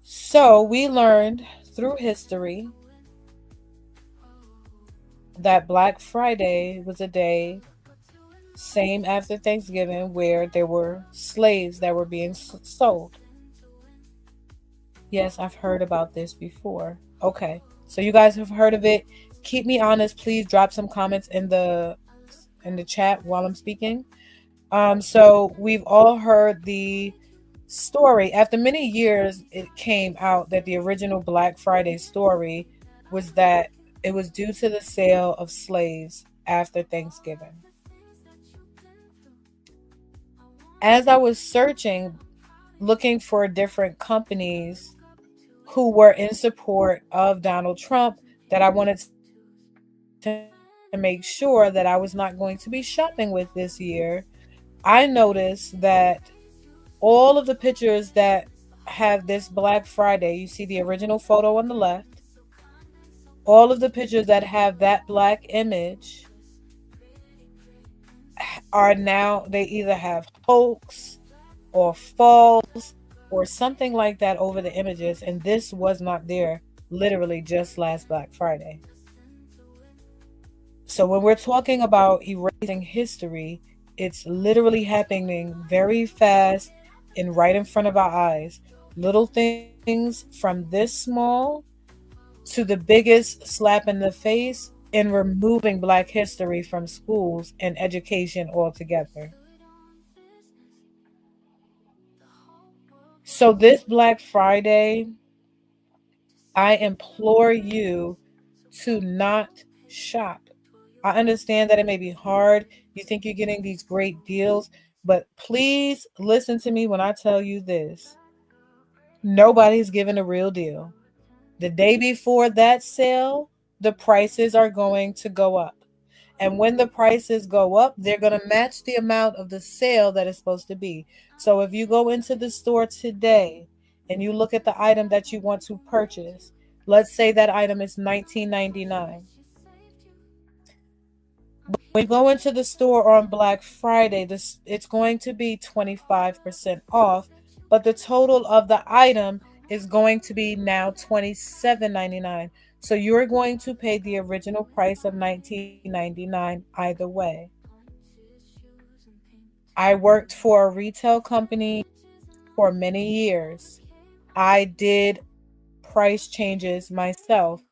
So, we learned through history that Black Friday was a day, same after Thanksgiving, where there were slaves that were being sold. Yes, I've heard about this before. Okay. So you guys have heard of it. Keep me honest. Please drop some comments in the chat while I'm speaking. So we've all heard the story. After many years, it came out that the original Black Friday story was that it was due to the sale of slaves after Thanksgiving. As I was searching, looking for different companies who were in support of Donald Trump, that I wanted to make sure that I was not going to be shopping with this year, I noticed that all of the pictures that have this Black Friday, you see the original photo on the left, all of the pictures that have that black image are now, they either have hoax or false or something like that over the images, and this was not there literally just last Black Friday. So when we're talking about erasing history, it's literally happening very fast and right in front of our eyes. Little things from this small to the biggest slap in the face in removing Black history from schools and education altogether. So this Black Friday, I implore you to not shop. I understand that it may be hard. You think you're getting these great deals, but please listen to me when I tell you this. Nobody's giving a real deal. The day before that sale, the prices are going to go up. And when the prices go up, they're going to match the amount of the sale that is supposed to be. So if you go into the store today and you look at the item that you want to purchase, let's say that item is $19.99. When you go into the store on Black Friday, this it's going to be 25% off, but the total of the item is going to be now $27.99. So you're going to pay the original price of $19.99 either way. I worked for a retail company for many years. I did price changes myself.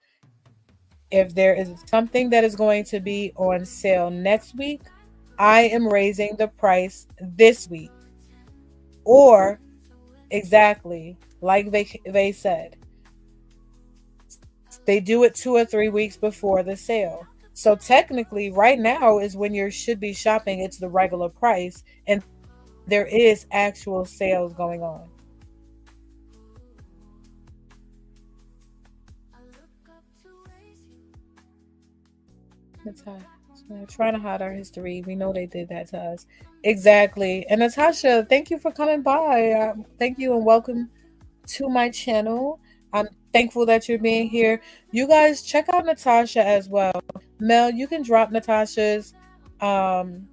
If there is something that is going to be on sale next week, I am raising the price this week. Or exactly like they said, they do it 2 or 3 weeks before the sale. So technically, right now is when you should be shopping. It's the regular price, and there is actual sales going on. That's how they're trying to hide our history. We know they did that to us. Exactly. And Natasha, thank you for coming by. Thank you and welcome to my channel. I'm thankful that you're being here. You guys check out Natasha as well. Mel, you can drop Natasha's um,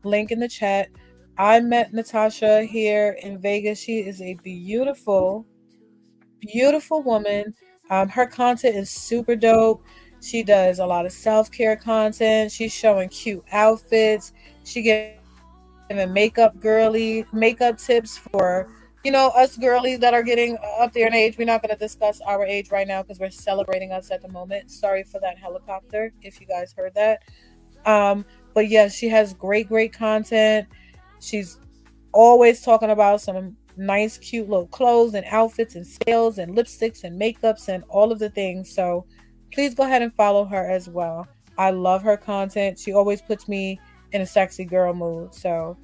link in the chat. I met Natasha here in Vegas. She is a beautiful, beautiful woman. Her content is super dope. She does a lot of self-care content. She's showing cute outfits. She giving makeup tips for, us girlies that are getting up there in age. We're not going to discuss our age right now because we're celebrating us at the moment. Sorry for that helicopter if you guys heard that. But yeah, she has great content. She's always talking about some nice, cute little clothes and outfits and sales and lipsticks and makeups and all of the things. So please go ahead and follow her as well. I love her content. She always puts me in a sexy girl mood. So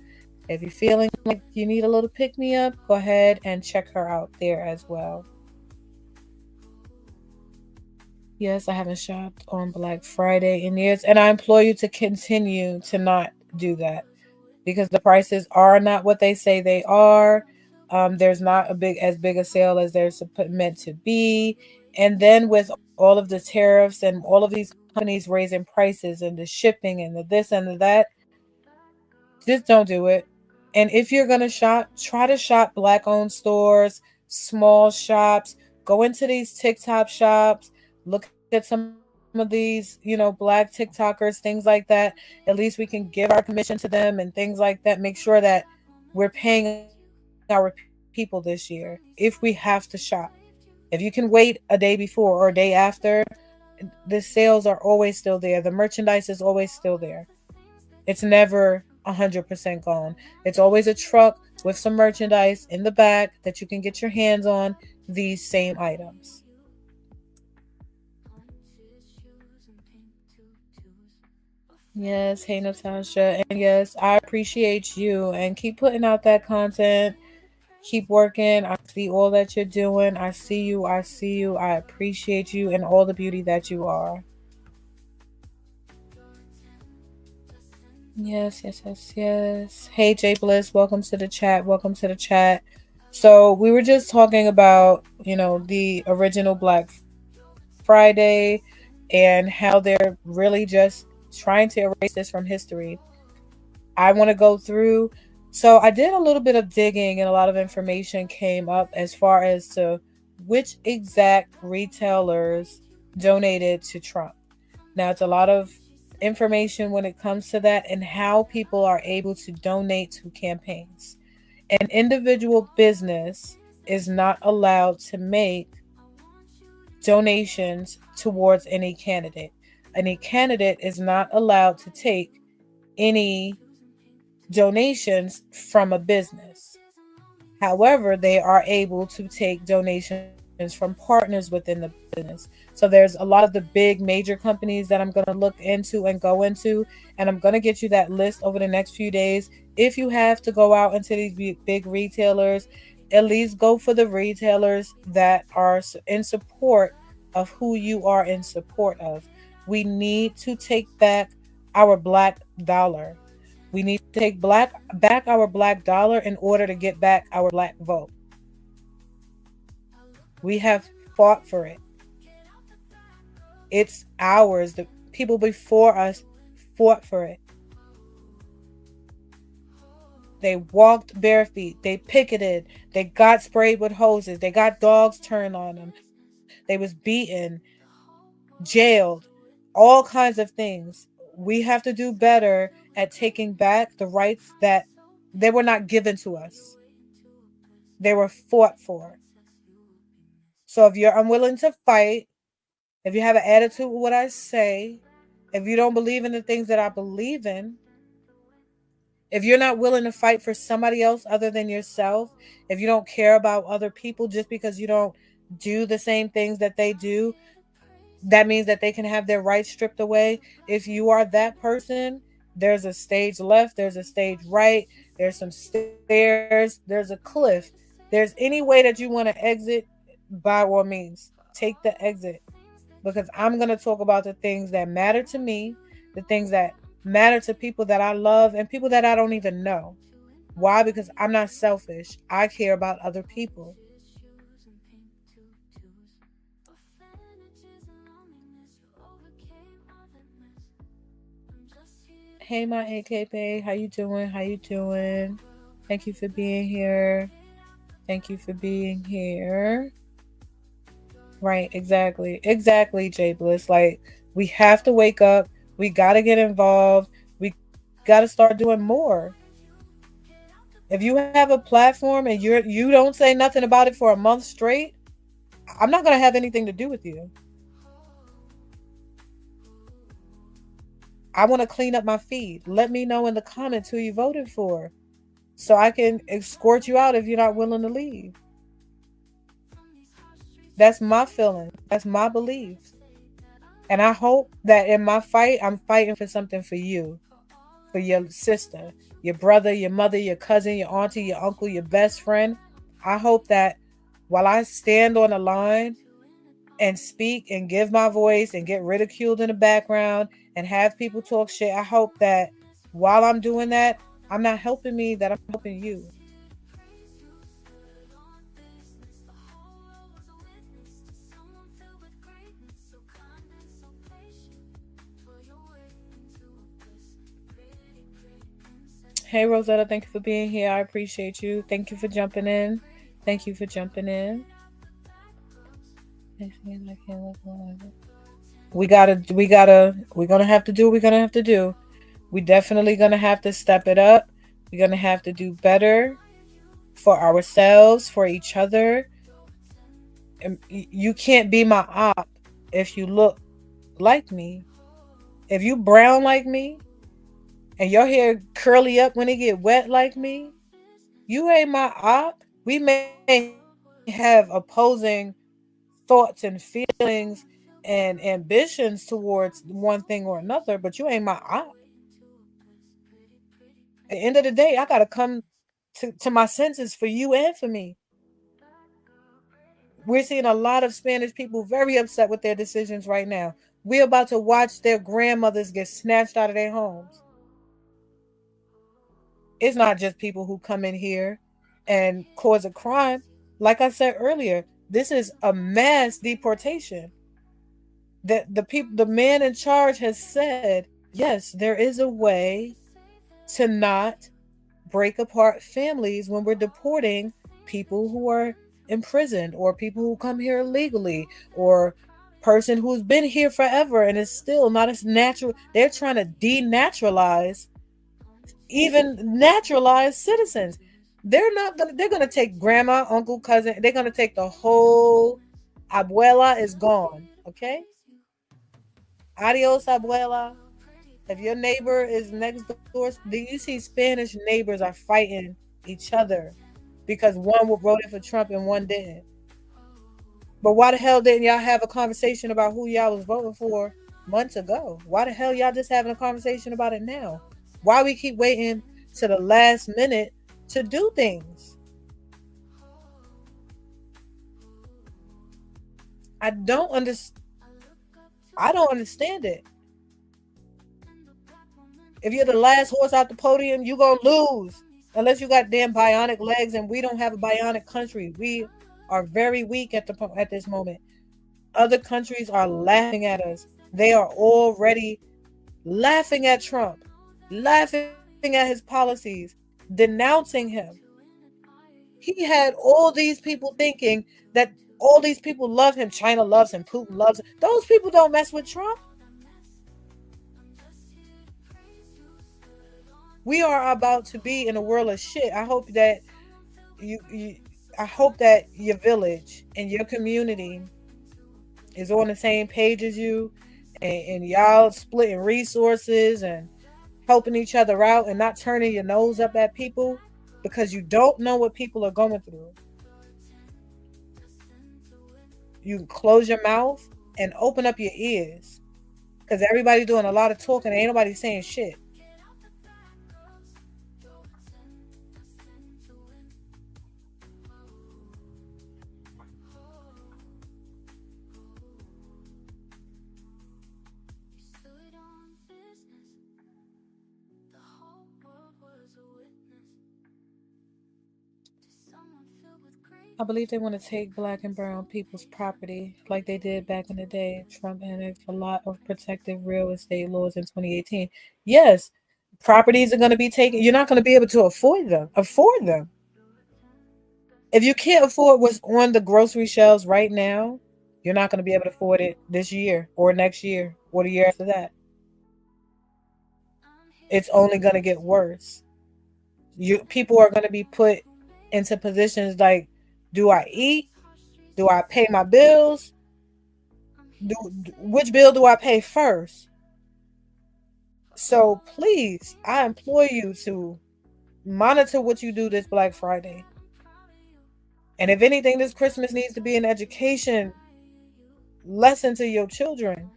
if you're feeling like you need a little pick me up, go ahead and check her out there as well. Yes, I haven't shopped on Black Friday in years, and I implore you to continue to not do that because the prices are not what they say they are. There's not as big a sale as they're meant to be, and then with all of the tariffs and all of these companies raising prices and the shipping and the this and the that, just don't do it. And if you're gonna shop, try to shop Black-owned stores, small shops. Go into these TikTok shops. Look at some of these of these, black TikTokers, things like that, at least we can give our commission to them and things like that. Make sure that we're paying our people this year if we have to shop. If you can wait a day before or a day after, the sales are always still there. The merchandise is always still there. It's never 100% gone. It's always a truck with some merchandise in the back that you can get your hands on these same items. Yes, hey Natasha. And yes, I appreciate you and keep putting out that content. Keep working. I see all that you're doing. I see you. I see you. I appreciate you and all the beauty that you are. Yes, yes, yes, yes. Hey, Jay Bliss, welcome to the chat. Welcome to the chat. So, we were just talking about, the original Black Friday and how they're really just trying to erase this from history. I want to go through. So, I did a little bit of digging and a lot of information came up as far as to which exact retailers donated to Trump. Now, it's a lot of information when it comes to that and how people are able to donate to campaigns. An individual business is not allowed to make donations towards any candidate. Any candidate is not allowed to take any donations from a business. However, they are able to take donations from partners within the business. So there's a lot of the big major companies that I'm going to look into and go into, and I'm going to get you that list over the next few days. If you have to go out into these big retailers, at least go for the retailers that are in support of who you are in support of. We need to take back our black dollar. We need to take back our black dollar in order to get back our black vote. We have fought for it. It's ours. The people before us fought for it. They walked bare feet. They picketed. They got sprayed with hoses. They got dogs turned on them. They was beaten, jailed, all kinds of things. We have to do better at taking back the rights that they were not given to us. They were fought for. So if you're unwilling to fight, if you have an attitude with what I say, if you don't believe in the things that I believe in, if you're not willing to fight for somebody else other than yourself, if you don't care about other people just because you don't do the same things that they do, that means that they can have their rights stripped away. If you are that person, there's a stage left, there's a stage right, there's some stairs, there's a cliff. There's any way that you want to exit, by all means, take the exit. Because I'm going to talk about the things that matter to me, the things that matter to people that I love and people that I don't even know. Why? Because I'm not selfish. I care about other people. Hey, my AKP, how you doing? How you doing? Thank you for being here. Thank you for being here. Right, exactly. Exactly, Jay Bliss. Like, we have to wake up. We got to get involved. We got to start doing more. If you have a platform and you don't say nothing about it for a month straight, I'm not going to have anything to do with you. I want to clean up my feed. Let me know in the comments who you voted for so I can escort you out if you're not willing to leave. That's my feeling. That's my beliefs. And I hope that in my fight, I'm fighting for something for you, for your sister, your brother, your mother, your cousin, your auntie, your uncle, your best friend. I hope that while I stand on the line and speak and give my voice and get ridiculed in the background and have people talk shit, I hope that while I'm doing that, I'm not helping me, that I'm helping you. Hey Rosetta, thank you for being here. I appreciate you. Thank you for jumping in. Thank you for jumping in. we're gonna have to do what we're gonna have to do. We definitely gonna have to step it up. We're gonna have to do better for ourselves, for each other. And you can't be my op if you look like me. If you brown like me and your hair curly up when it get wet like me, you ain't my op. We may have opposing thoughts and feelings and ambitions towards one thing or another, but you ain't my op. At the end of the day, I gotta come to my senses for you and for me. We're seeing a lot of Spanish people very upset with their decisions right now. We're about to watch their grandmothers get snatched out of their homes. It's not just people who come in here and cause a crime. Like I said earlier, this is a mass deportation. That the man in charge has said, yes, there is a way to not break apart families when we're deporting people who are imprisoned or people who come here illegally or person who's been here forever and is still not as natural. They're trying to denaturalize even naturalized citizens. They're gonna take grandma, uncle, cousin, they're gonna take the whole abuela is gone. Okay? Adios, abuela. If your neighbor is next door, do you see Spanish neighbors are fighting each other because one voted for Trump and one didn't? But why the hell didn't y'all have a conversation about who y'all was voting for months ago? Why the hell y'all just having a conversation about it now? Why we keep waiting to the last minute to do things? I don't understand. I don't understand it. If you're the last horse out the podium, you gonna lose. Unless you got damn bionic legs, and we don't have a bionic country. We are very weak at this moment. Other countries are laughing at us. They are already laughing at Trump, laughing at his policies, denouncing him. He had all these people thinking that all these people love him. China loves him. Putin loves him. Those people don't mess with Trump. We are about to be in a world of shit. I hope that I hope that your village and your community is on the same page as you, and y'all splitting resources and helping each other out and not turning your nose up at people because you don't know what people are going through. You close your mouth and open up your ears because everybody's doing a lot of talking and ain't nobody saying shit. I believe they want to take black and brown people's property like they did back in the day. Trump enacted a lot of protective real estate laws in 2018. Yes, properties are going to be taken. You're not going to be able to afford them. If you can't afford what's on the grocery shelves right now, you're not going to be able to afford it this year or next year or the year after that. It's only going to get worse. People are going to be put into positions like, do I eat? Do I pay my bills? Which bill do I pay first? So please, I implore you to monitor what you do this Black Friday. And if anything, this Christmas needs to be an education lesson to your children.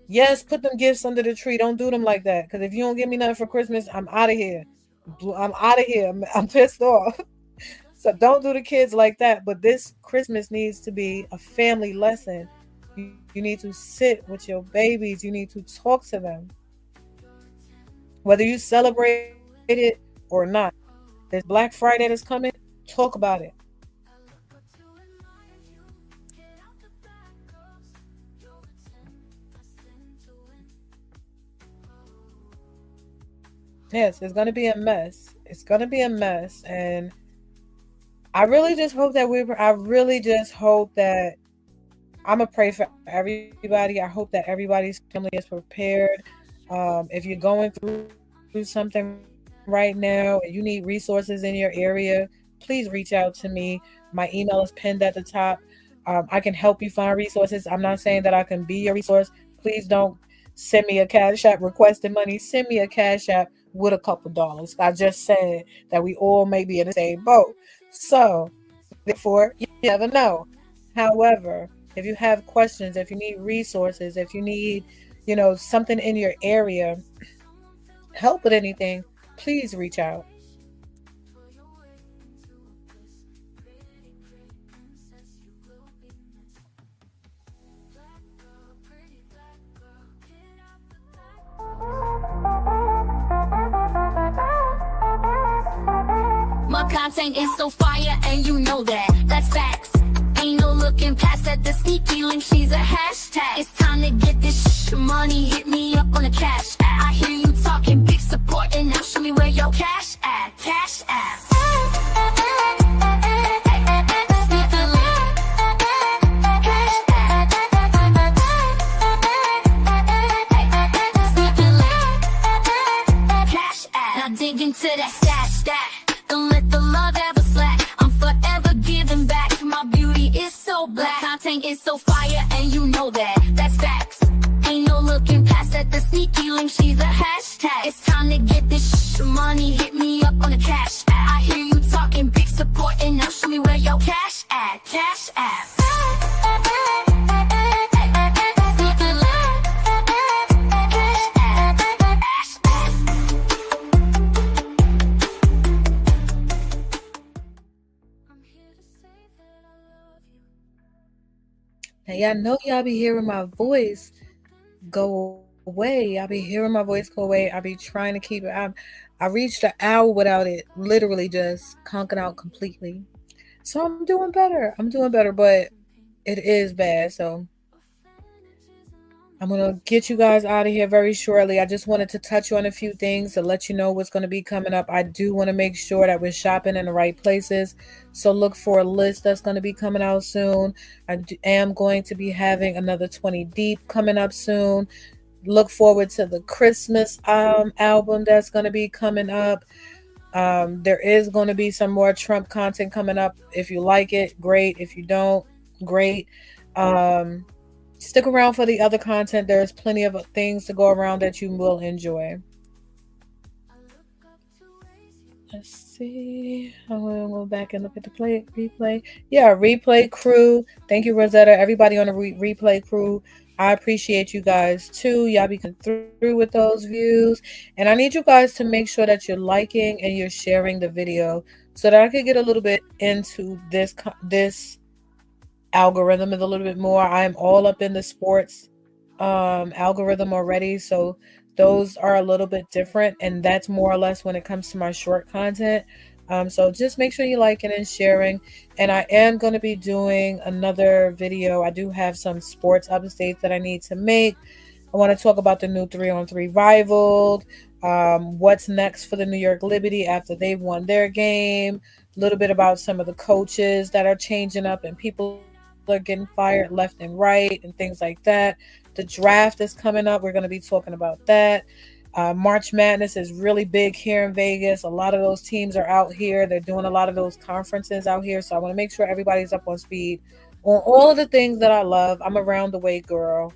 Yes, put them gifts under the tree. Don't do them like that. Because if you don't give me nothing for Christmas, I'm out of here. I'm pissed off. So don't do the kids like that. But this Christmas needs to be a family lesson. You need to sit with your babies. You need to talk to them. Whether you celebrate it or not. This Black Friday that's coming, talk about it. Yes, it's going to be a mess. It's going to be a mess. I really just hope that I'm gonna pray for everybody. I hope that everybody's family is prepared. If you're going through something right now and you need resources in your area, please reach out to me. My email is pinned at the top. I can help you find resources. I'm not saying that I can be your resource. Please don't send me a cash app requesting money. Send me a cash app with a couple dollars. I just said that we all may be in the same boat. So, therefore, you never know. However, if you have questions, if you need resources, if you need, something in your area, help with anything, please reach out. My content is so fire and you know that, that's facts. Ain't no looking past at the sneaky link, she's a hashtag. It's time to get this money, hit me up on the cash app. I hear you talking big support and now show me where your cash at, cash app. Dig into that stat. Don't let the love ever slack. I'm forever giving back. My beauty is so black. Content is so fire and you know that, that's facts. Ain't no looking past at the sneaky link, she's a hashtag. It's time to get this money, hit me up on the cash app. I hear you talking big support and now show me where your cash at, cash app. Now, y'all know y'all be hearing my voice go away. Y'all be hearing my voice go away. I be trying to keep it. I reached an hour without it literally just conking out completely. So I'm doing better. I'm doing better, but it is bad. So I'm going to get you guys out of here very shortly. I just wanted to touch on a few things to let you know what's going to be coming up. I do want to make sure that we're shopping in the right places. So look for a list that's going to be coming out soon. Am going to be having another 20 Deep coming up soon. Look forward to the Christmas album that's going to be coming up. There is going to be some more Trump content coming up. If you like it, great. If you don't, great. Stick around for the other content. There's plenty of things to go around that you will enjoy. Let's see. I'm going to go back and look at the replay. Yeah, replay crew. Thank you, Rosetta. Everybody on the replay crew. I appreciate you guys too. Y'all be coming through with those views. And I need you guys to make sure that you're liking and you're sharing the video so that I could get a little bit into this algorithm a little bit more. I'm all up in the sports algorithm already, so those are a little bit different, and that's more or less when it comes to my short content. So just make sure you're liking and sharing. And I am going to be doing another video. I do have some sports updates that I need to make. I want to talk about the new 3-on-3 rival, what's next for the New York Liberty after they've won their game, a little bit about some of the coaches that are changing up and people are getting fired left and right and things like that. The draft is coming up. We're going to be talking about that. March Madness is really big here in Vegas. A lot of those teams are out here. They're doing a lot of those conferences out here. So I want to make sure everybody's up on speed on all of the things that I love. I'm a round the way girl.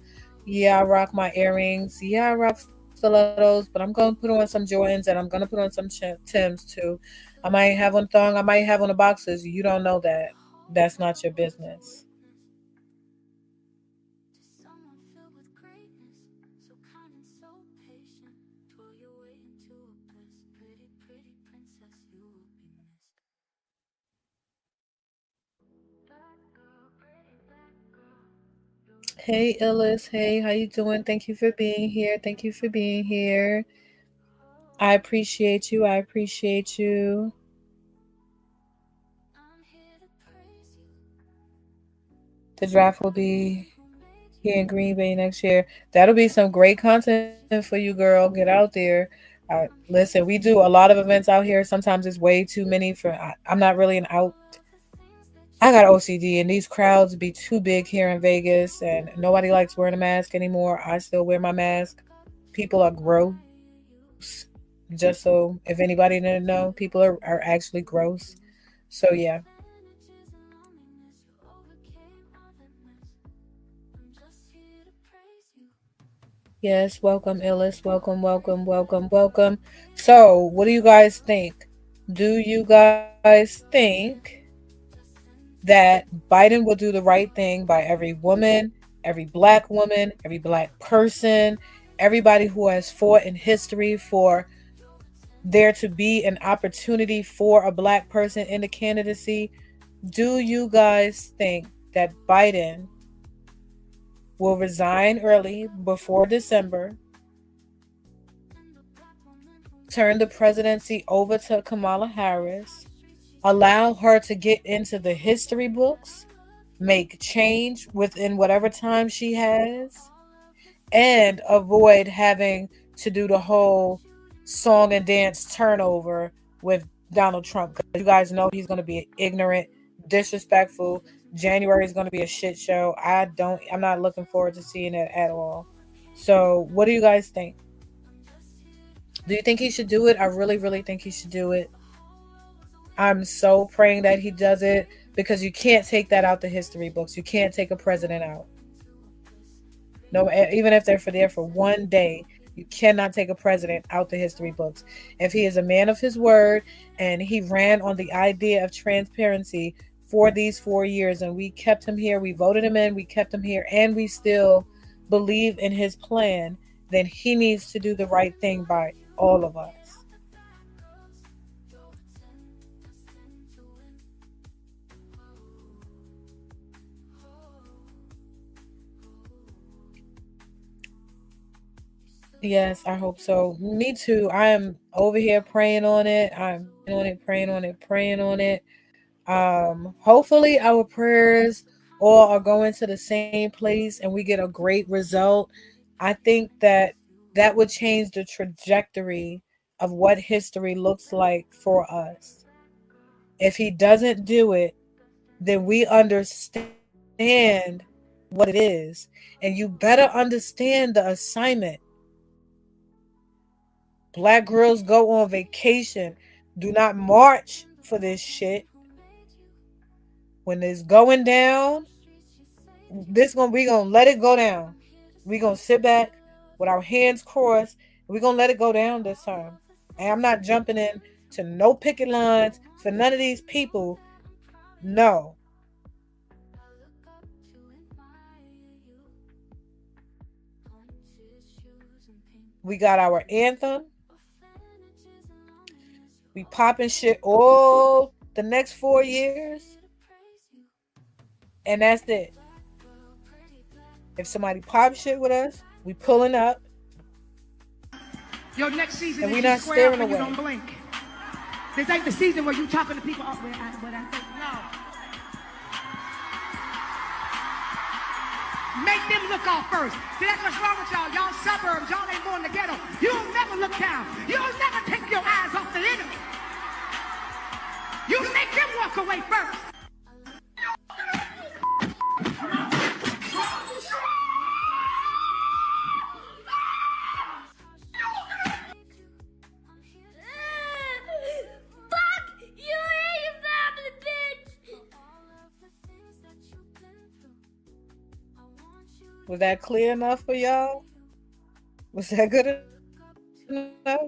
Yeah, I rock my earrings. Yeah, I rock stilettos, but I'm going to put on some Jordans and I'm going to put on some Tims too. I might have on thong. I might have on the boxers. You don't know that. That's not your business. Hey Illis, hey, how you doing? Thank you for being here. Thank you for being here. I appreciate you. I appreciate you. The draft will be here in Green Bay next year. That'll be some great content for you, girl. Get out there. Listen, we do a lot of events out here. Sometimes it's way too many for. I'm not really an I got OCD, and these crowds be too big here in Vegas, and nobody likes wearing a mask anymore. I still wear my mask. People are gross. Just so if anybody didn't know, people are actually gross. So yeah. Yes, welcome, Illis. Welcome, welcome, welcome, welcome. So, what do you guys think? Do you guys think that Biden will do the right thing by every woman, every black person, everybody who has fought in history for there to be an opportunity for a black person in the candidacy? Do you guys think that Biden will resign early before December, turn the presidency over to Kamala Harris, allow her to get into the history books, make change within whatever time she has, and avoid having to do the whole song and dance turnover with Donald Trump? Because you guys know he's going to be ignorant, disrespectful. January is going to be a shit show. I'm not looking forward to seeing it at all. So what do you guys think? Do you think he should do it? I really, really think he should do it. I'm so praying that he does it, because you can't take that out the history books. You can't take a president out. No, even if they're there for one day, you cannot take a president out the history books. If he is a man of his word and he ran on the idea of transparency for these 4 years, and we kept him here, we voted him in, we kept him here, and we still believe in his plan, then he needs to do the right thing by all of us. Yes, I hope so. Me too. I am over here praying on it. I'm on it, praying on it, praying on it. Hopefully our prayers all are going to the same place and we get a great result. I think that that would change the trajectory of what history looks like for us. If he doesn't do it, then we understand what it is. And you better understand the assignment. Black girls go on vacation. Do not march for this shit. When it's going down, we gonna let it go down. We gonna sit back with our hands crossed. We gonna let it go down this time. And I'm not jumping in to no picket lines for none of these people. No. We got our anthem. We popping shit all the next 4 years. And that's it. If somebody pops shit with us, we pulling up. Your next season and is we not square staring up and away. you don't blink. This ain't the season where you talking to people up where I think. No. Make them look off first. See, that's what's wrong with y'all. Y'all suburbs, y'all ain't born in the ghetto. You'll never look down. You'll never take your eyes off the enemy. You make them walk away first. Was that clear enough for y'all? Was that good enough?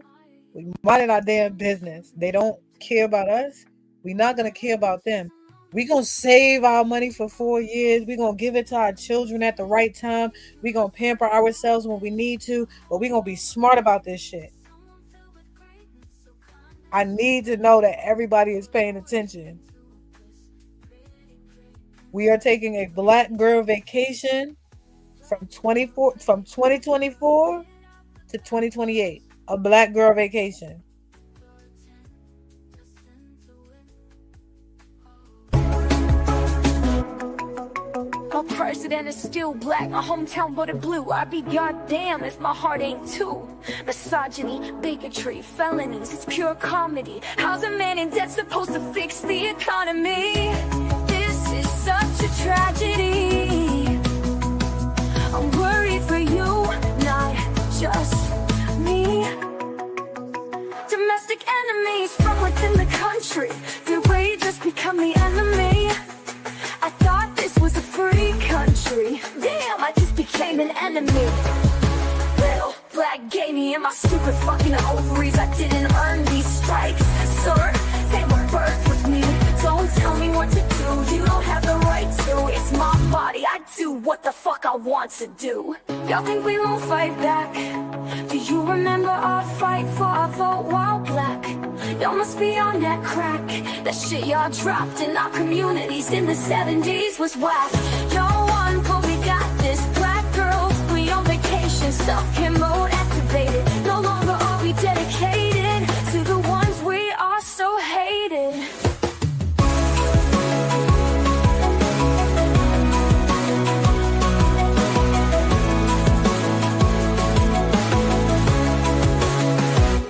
We minding our damn business. They don't care about us. We're not going to care about them. We're going to save our money for 4 years. We're going to give it to our children at the right time. We're going to pamper ourselves when we need to. But we're going to be smart about this shit. I need to know that everybody is paying attention. We are taking a black girl vacation from 2024 to 2028. A black girl vacation. My president is still black, my hometown voted blue. I'd be goddamn if my heart ain't too. Misogyny, bigotry, felonies, it's pure comedy. How's a man in debt supposed to fix the economy? This such a tragedy. I'm worried for you, not just me. Domestic enemies from within the country, did we just become the enemy? I thought this was a free country, damn, I just became an enemy. Little black gave me in my stupid fucking ovaries. I didn't earn these strikes, sir, they were birthed with me. Don't tell me what to do, you don't have the right to. It's my body, I do what the fuck I want to do. Y'all think we won't fight back? Do you remember our fight for our vote while black? Y'all must be on that crack. That shit y'all dropped in our communities in the 70s was whack. Y'all won, but we got this. Black girls, we on vacation, self-care mode activated. No longer are we dedicated to the ones we are so hated.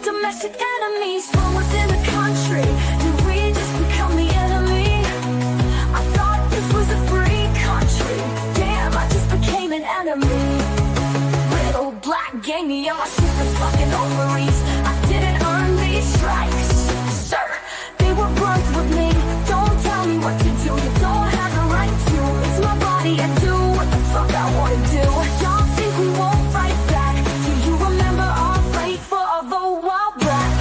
Domestic enemies from within the country, did we just become the enemy? I thought this was a free country, damn, I just became an enemy. Little black gave me on my stupid fucking ovaries. I didn't earn these strikes, sir, they were birthed with me. Don't tell me what to do, you don't have the right to. It's my body, I do what the fuck I wanna do. Y'all think we won't fight back? Do you remember our fight for our vote while black?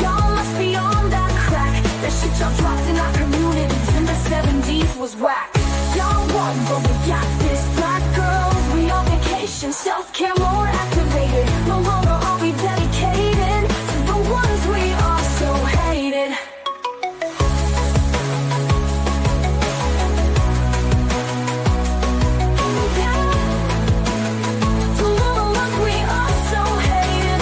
Y'all must be on that crack. That shit y'all dropped in our communities in the 70s was whack. Y'all won, but we got this. Black girls, we on vacation, self-care more activated. No longer are we dedicated to the ones we are so hated. To the ones we are so hated.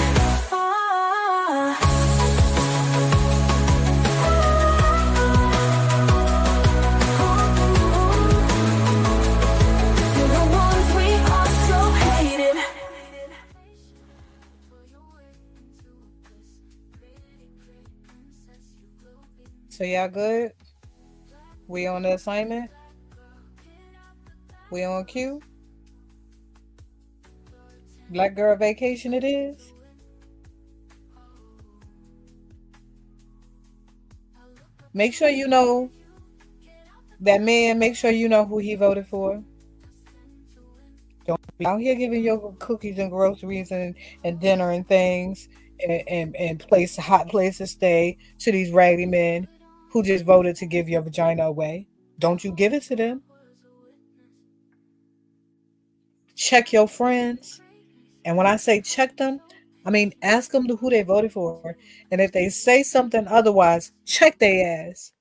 To the ones we are so hated. So y'all good? We on the assignment? We on cue? Black girl vacation it is? Make sure you know that man, make sure you know who he voted for. Don't be out here giving your cookies and groceries and dinner and things and place hot place to stay to these raggedy men who just voted to give your vagina away. Don't you give it to them. Check your friends. And when I say check them, I mean ask them who they voted for. And if they say something otherwise, check their ass.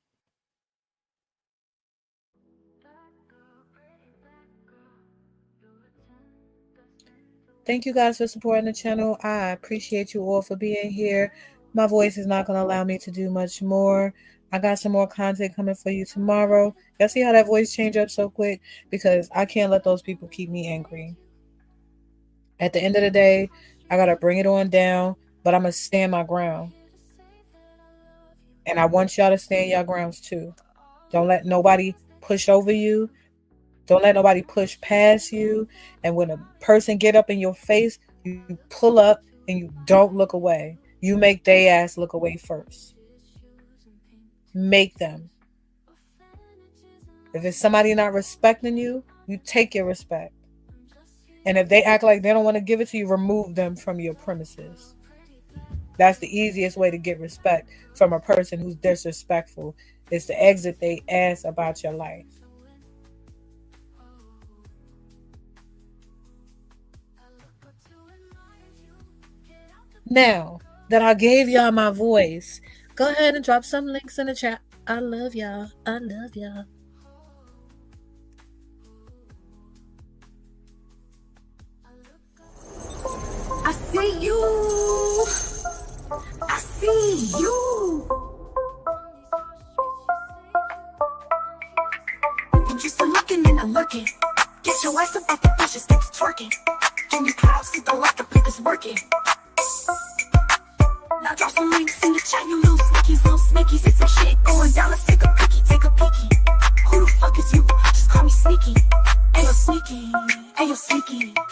Thank you guys for supporting the channel. I appreciate you all for being here. My voice is not going to allow me to do much more. I got some more content coming for you tomorrow. Y'all see how that voice changed up so quick? Because I can't let those people keep me angry. At the end of the day, I got to bring it on down, but I'm going to stand my ground. And I want y'all to stand your grounds too. Don't let nobody push over you. Don't let nobody push past you. And when a person get up in your face, you pull up and you don't look away. You make their ass look away first. Make them. If it's somebody not respecting you, you take your respect. And if they act like they don't want to give it to you, remove them from your premises. That's the easiest way to get respect from a person who's disrespectful, is to exit they ass about your life. Now that I gave y'all my voice, go ahead and drop some links in the chat. I love y'all. I love y'all. I see you. I see you. I'm just looking and I'm lurking. Get your ass up off the bushes, that's twerking. And you proud, see the like the pickers working. Now drop some links in the chat, you little sneakies, little snakies. It's some shit going down, let's take a peeky, take a peeky. Who the fuck is you? sneaky.